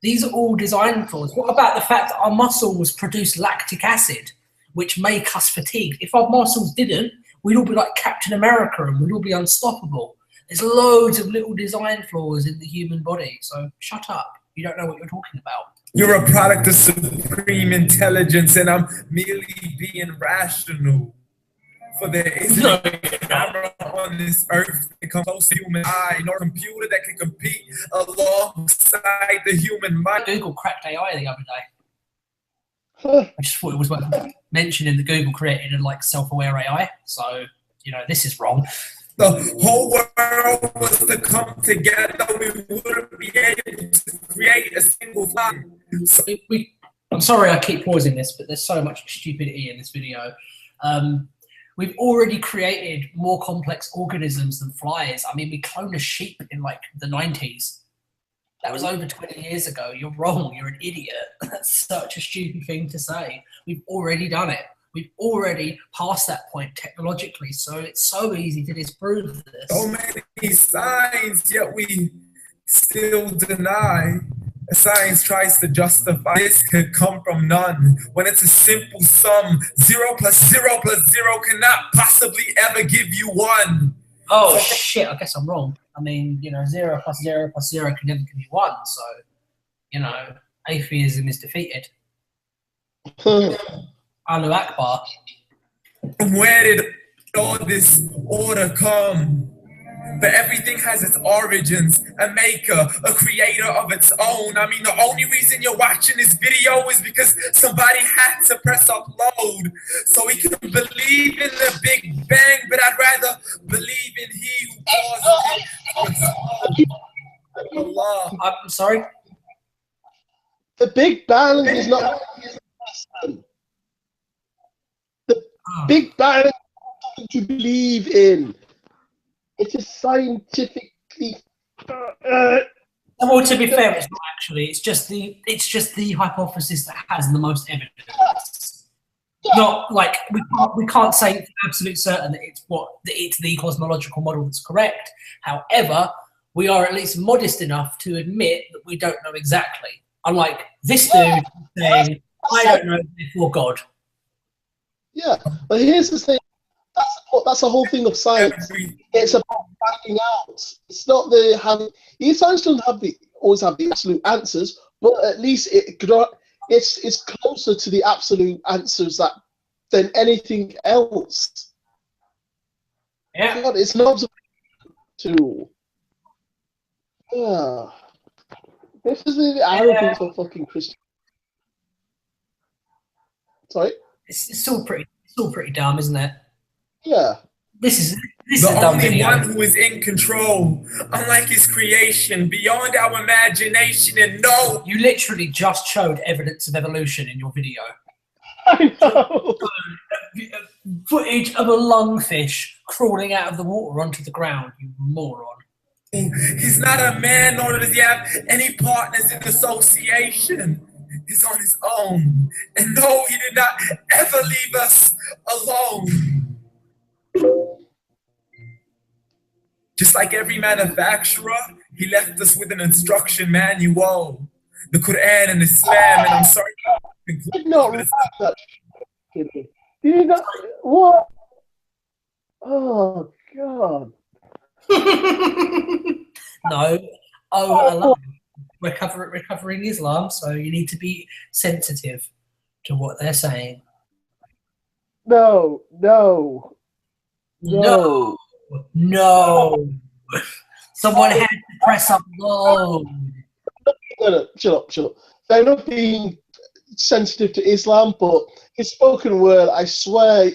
S2: These are all design flaws. What about the fact that our muscles produce lactic acid, which make us fatigued? If our muscles didn't, we'd all be like Captain America and we'd all be unstoppable. There's loads of little design flaws in the human body, so shut up. You don't know what you're talking about.
S21: You're a product of supreme intelligence, and I'm merely being rational. For there isn't a camera on this earth that comes close to human eye, nor computer that can compete alongside the human mind.
S2: Google cracked AI the other day. I just thought it was worth mentioning that Google created a like self-aware AI, so you know this is wrong.
S21: The whole world was to come together, we wouldn't be able to create a single flag.
S2: I'm sorry I keep pausing this, but there's so much stupidity in this video. We've already created more complex organisms than flies. I mean, we cloned a sheep in like the 90s. That was over 20 years ago. You're wrong. You're an idiot. That's such a stupid thing to say. We've already done it. We've already passed that point technologically, so it's so easy to disprove this.
S21: So many signs, yet we still deny. Science tries to justify this could come from none, when it's a simple sum. 0 plus 0 plus 0 cannot possibly ever give you 1.
S2: Oh, shit, I guess I'm wrong. I mean, you know, 0 plus 0 plus 0 can never give you 1, so, you know, atheism is defeated. Allahu Akbar.
S21: Where did all this order come? But everything has its origins, a maker, a creator of its own. I mean, the only reason you're watching this video is because somebody had to press upload so we can believe in the Big Bang, but I'd rather believe in He who caused it. Allah.
S2: I'm sorry?
S1: The Big Bang is not... The Big Bang is nothing to believe in. It is scientifically.
S2: Well, to be fair, it's not actually. It's just the hypothesis that has the most evidence. Not like we can't say for absolute certain that it's the cosmological model that's correct. However, we are at least modest enough to admit that we don't know exactly. Unlike this dude saying, "I don't know before God."
S1: Yeah, but here's the thing. That's the whole thing of science. It's about finding out. It's not the having. Science doesn't always have the absolute answers, but at least it's closer to the absolute answers than anything else.
S2: Yeah,
S1: God, it's an observation tool. Yeah, this is the arrogance of fucking Christian. Sorry,
S2: it's still pretty dumb, isn't it?
S1: Yeah.
S2: This is
S21: the
S2: a dumb
S21: only
S2: video.
S21: one who is in control, unlike his creation, beyond our imagination, and no.
S2: You literally just showed evidence of evolution in your video.
S1: I know.
S2: Footage of a lungfish crawling out of the water onto the ground, you moron.
S21: He's not a man, nor does he have any partners in association. He's on his own. And no, he did not ever leave us alone. Just like every manufacturer, he left us with an instruction manual. The Quran and Islam, and I'm sorry.
S1: Did not read that. Did you not? What? Oh, God.
S2: No. Allah. We're covering Islam, so you need to be sensitive to what they're saying.
S1: No.
S2: Someone had to press upload.
S1: No, shut up. They're not being sensitive to Islam, but his spoken word, I swear,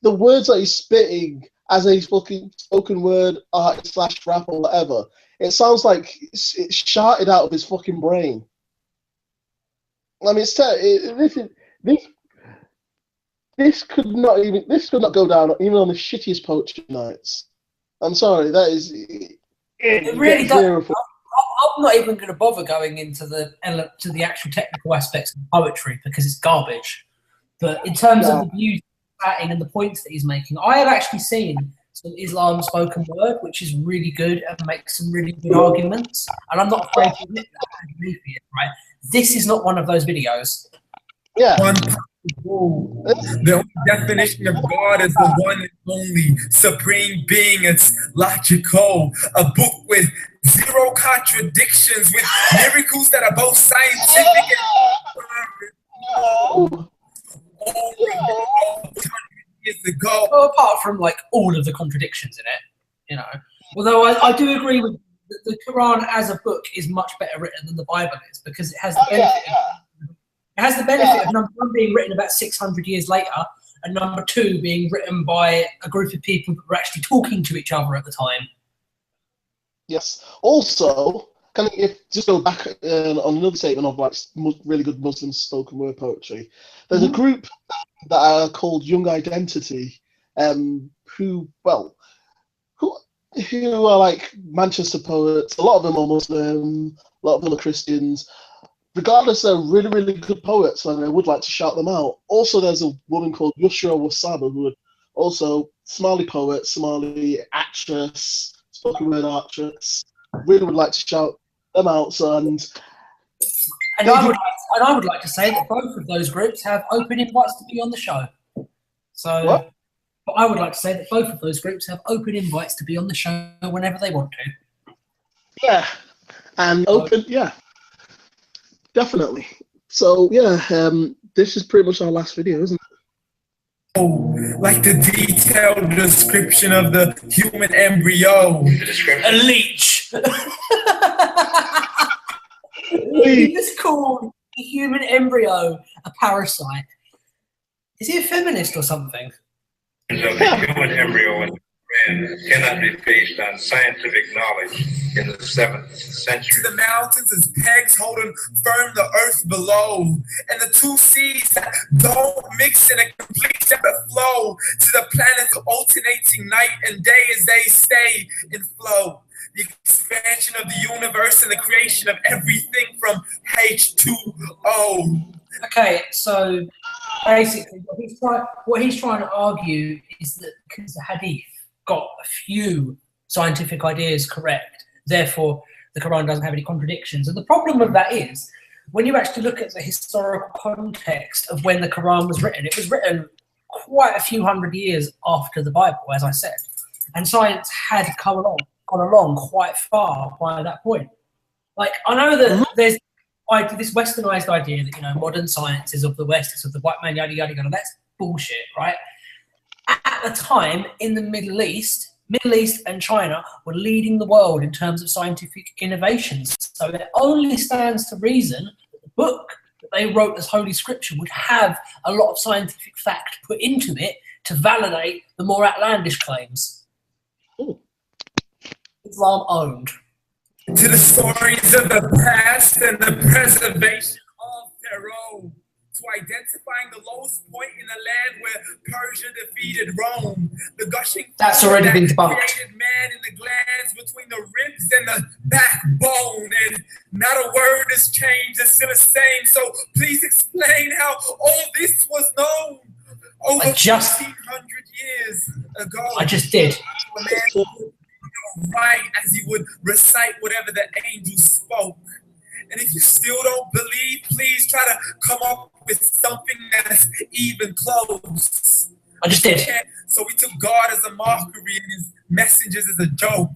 S1: the words that he's spitting as a fucking spoken word artist / rap or whatever, it sounds like it's sharted out of his fucking brain. I mean, this could not go down even on the shittiest poetry nights. I'm sorry, that is.
S2: It really does. I'm not even going to bother going into the actual technical aspects of poetry because it's garbage. But in terms of the views and the points that he's making, I have actually seen some Islam spoken word, which is really good and makes some really good arguments. And I'm not afraid to admit that as an atheist, right? This is not one of those videos.
S1: Yeah.
S21: The only definition of God is the one and only supreme being. It's logical. A book with zero contradictions, with miracles that are both scientific and years ago.
S2: Well, apart from like all of the contradictions in it, you know. Although I do agree with the Quran as a book is much better written than the Bible is because it has the benefit. It has the benefit of number one being written about 600 years later, and number two being written by a group of people that were actually talking to each other at the time.
S1: Yes. Also, just go back on another statement of like really good Muslim spoken word poetry. There's a group that are called Young Identity, who are like Manchester poets. A lot of them are Muslim, a lot of them are Christians. Regardless, they're really, really good poets, and I would like to shout them out. Also, there's a woman called Yusra Wasaba, who also Somali poet, Somali actress, spoken word actress. Really would like to shout them out. So, and
S2: I would like to say that both of those groups have open invites to be on the show. So,
S1: what?
S2: I would like to say that both of those groups have open invites to be on the show whenever they want to.
S1: Yeah, and open, yeah. Definitely. So yeah, this is pretty much our last video, isn't
S21: like the detailed description of the human embryo.
S2: A leech. He just called the human embryo a parasite. Is he a feminist or something?
S3: Of the human embryo in man cannot be based on scientific knowledge in the 7th century.
S21: To the mountains as pegs holding firm the earth below, and the two seas that don't mix in a complete separate flow, to the planets alternating night and day as they stay in flow. The expansion of the universe and the creation of everything from H2O.
S2: Okay, so basically what he's trying to argue is that because the Hadith got a few scientific ideas correct, therefore the Quran doesn't have any contradictions. And the problem with that is, when you actually look at the historical context of when the Quran was written, it was written quite a few hundred years after the Bible, as I said. And science had gone along quite far by that point. Like, I know that there's this westernized idea that, you know, modern science is of the West, it's of the white man, yada, yada, yada. That's bullshit, right? At the time, in the Middle East and China were leading the world in terms of scientific innovations. So it only stands to reason that the book that they wrote as Holy Scripture would have a lot of scientific fact put into it to validate the more outlandish claims. Ooh. Islam owned.
S21: To the stories of the past and the preservation of Pharaoh, to identifying the lowest point in the land where Persia defeated Rome, the gushing
S2: that's already been debunked.
S21: Created man in the glands between the ribs and the backbone, and not a word has changed, it's still the same. So please explain how all this was known over 1,500 years ago.
S2: I just did.
S21: Right as he would recite whatever the angel spoke. And if you still don't believe, please try to come up with something that's even close.
S2: I just did.
S21: So we took God as a mockery and his messengers as a joke.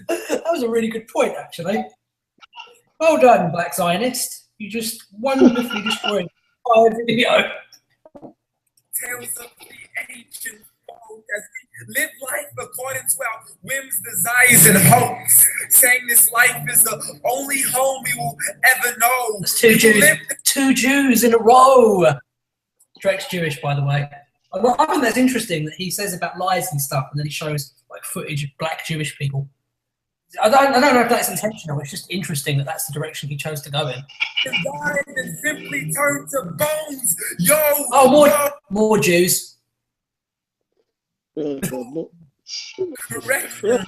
S2: That was a really good point, actually. Well done, Black Zionist. You just wonderfully destroyed our video.
S21: Tales of the ancient folk as we live life according to our whims, desires, and hopes, saying this life is the only home we will ever know.
S2: That's two Jews in a row. Drake's Jewish, by the way. I think that's interesting that he says about lies and stuff, and then he shows like footage of black Jewish people. I don't know if that's intentional. It's just interesting that that's the direction he chose to go in.
S21: Died and simply turned to bones. Yo.
S2: Oh, more Jews.
S21: Correct. The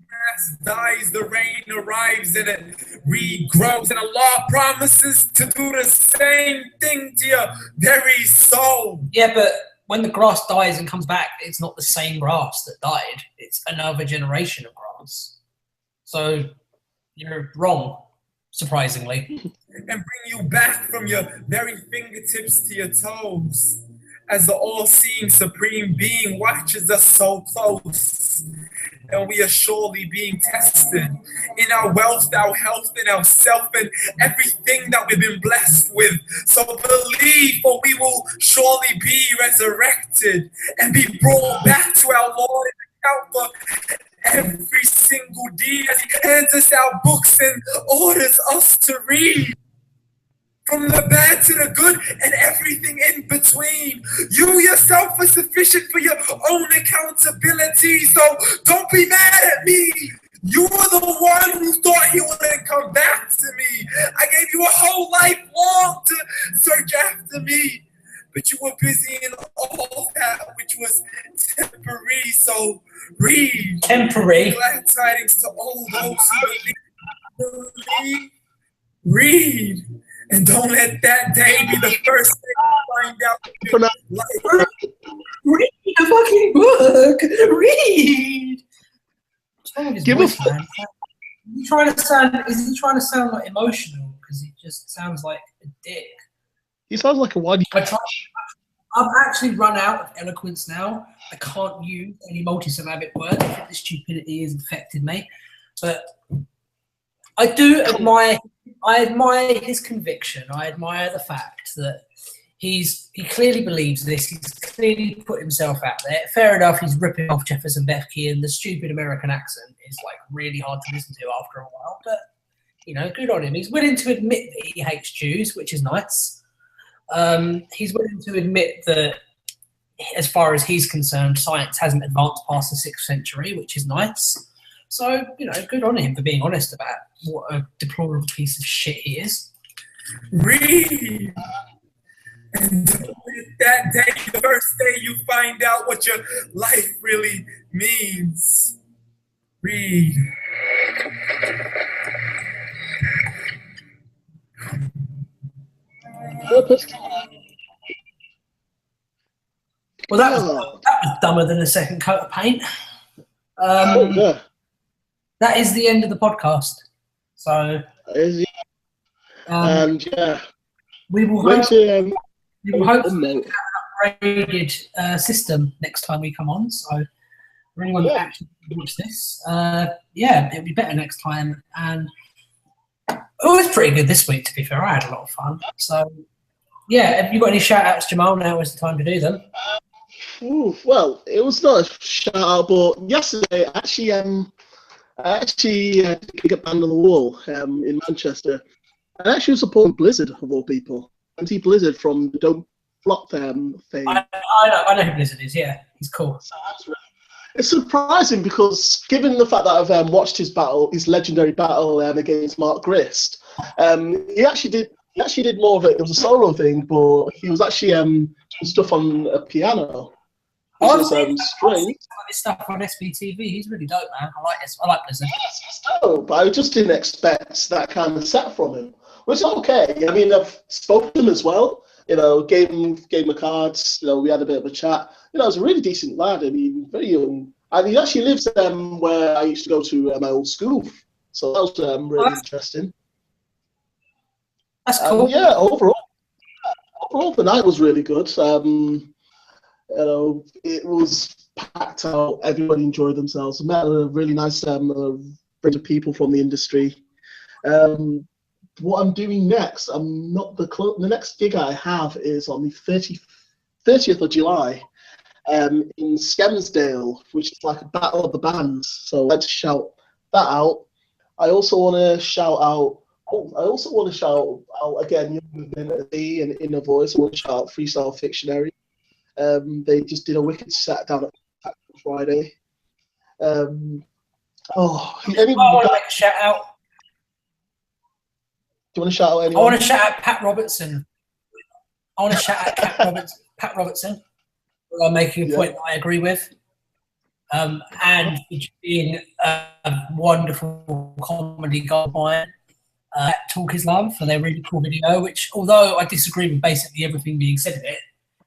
S21: grass dies, the rain arrives, and it regrows. And Allah promises to do the same thing to your very soul.
S2: Yeah, but when the grass dies and comes back, it's not the same grass that died. It's another generation of grass. So you're wrong, surprisingly.
S21: And bring you back from your very fingertips to your toes, as the all-seeing supreme being watches us so close. And we are surely being tested in our wealth, our health, and our self, and everything that we've been blessed with. So believe, for we will surely be resurrected and be brought back to our Lord and account for every single deed as he hands us our books and orders us to read. From the bad to the good and everything in between. You yourself are sufficient for your own accountability, so don't be mad at me. You were the one who thought he wouldn't come back to me. I gave you a whole life long to search after me, but you were busy in all that which was temporary, so read.
S2: Temporary.
S21: Glad tidings to all those who believe. Read. And don't let that day be the first thing you find out in your life.
S2: Read the fucking book. Read. Give a fuck. Is he trying to sound like emotional? Because he just sounds like a dick.
S1: He sounds like a one.
S2: I've actually run out of eloquence now. I can't use any multisyllabic words. I think the stupidity has infected me. But I do admire. I admire his conviction. I admire the fact that he clearly believes this. He's clearly put himself out there. Fair enough. He's ripping off Jefferson Bethke, and the stupid American accent is like really hard to listen to after a while. But you know, good on him. He's willing to admit that he hates Jews, which is nice. He's willing to admit that, as far as he's concerned, science hasn't advanced past the 6th century, which is nice. So, you know, good on him for being honest about what a deplorable piece of shit he is.
S21: Read! And that day, the first day you find out what your life really means. Read.
S2: Well, that was dumber than a second coat of paint. That is the end of the podcast. So, we will hope to have an upgraded system next time we come on. So, for anyone that actually watch this, it'll be better next time. And it was pretty good this week, to be fair. I had a lot of fun. So, yeah, have you got any shout-outs, Jamal? Now is the time to do them.
S1: Well, it was not a shout-out, but yesterday, I actually did a band on the wall in Manchester. I actually was supporting Blizzard, of all people. Anti-Blizzard from the Don't Flop fame.
S2: I know who Blizzard is, yeah. He's cool.
S1: It's surprising because, given the fact that I've watched his legendary battle against Mark Grist, he actually did more of it. It was a solo thing, but he was actually doing stuff on a piano. Which is strange.
S2: His stuff on SBTV. He's really dope, man. I like Blizzard.
S1: Yes, he's dope. I just didn't expect that kind of set from him, which is okay. I mean, I've spoken to him as well. You know, gave him a card. You know, we had a bit of a chat. You know, he's a really decent lad. I mean, very young, and he actually lives where I used to go to my old school. So that was really interesting.
S2: That's cool.
S1: Yeah, overall, the night was really good. You know, it was packed out. Everybody enjoyed themselves. I met a really nice bunch of people from the industry. What I'm doing next, the next gig I have is on the 30th of July in Skelmersdale, which is like a battle of the bands. So I'd like to shout that out. I also want to shout out. Again, Unity and Inner Voice. I want to shout out Freestyle Fictionary. They just did a wicked set down at Friday.
S2: I want to make a shout out.
S1: Do you want to shout out anyone?
S2: I want to shout out Pat Robertson. Pat Robertson. I'm making a point that I agree with. And being a wonderful comedy goldmine. Talk is Love for their really cool video, which, although I disagree with basically everything being said in it,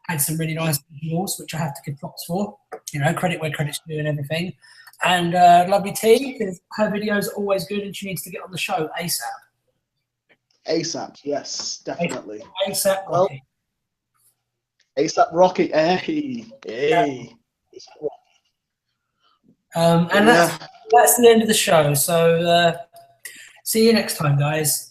S2: had some really nice visuals, which I have to give props for. You know, credit where credit's due and everything. And Lovely T, because her videos are always good and she needs to get on the show ASAP.
S1: ASAP, yes, definitely.
S2: ASAP Rocky.
S1: ASAP Rocky, hey.
S2: And that's the end of the show. So see you next time, guys.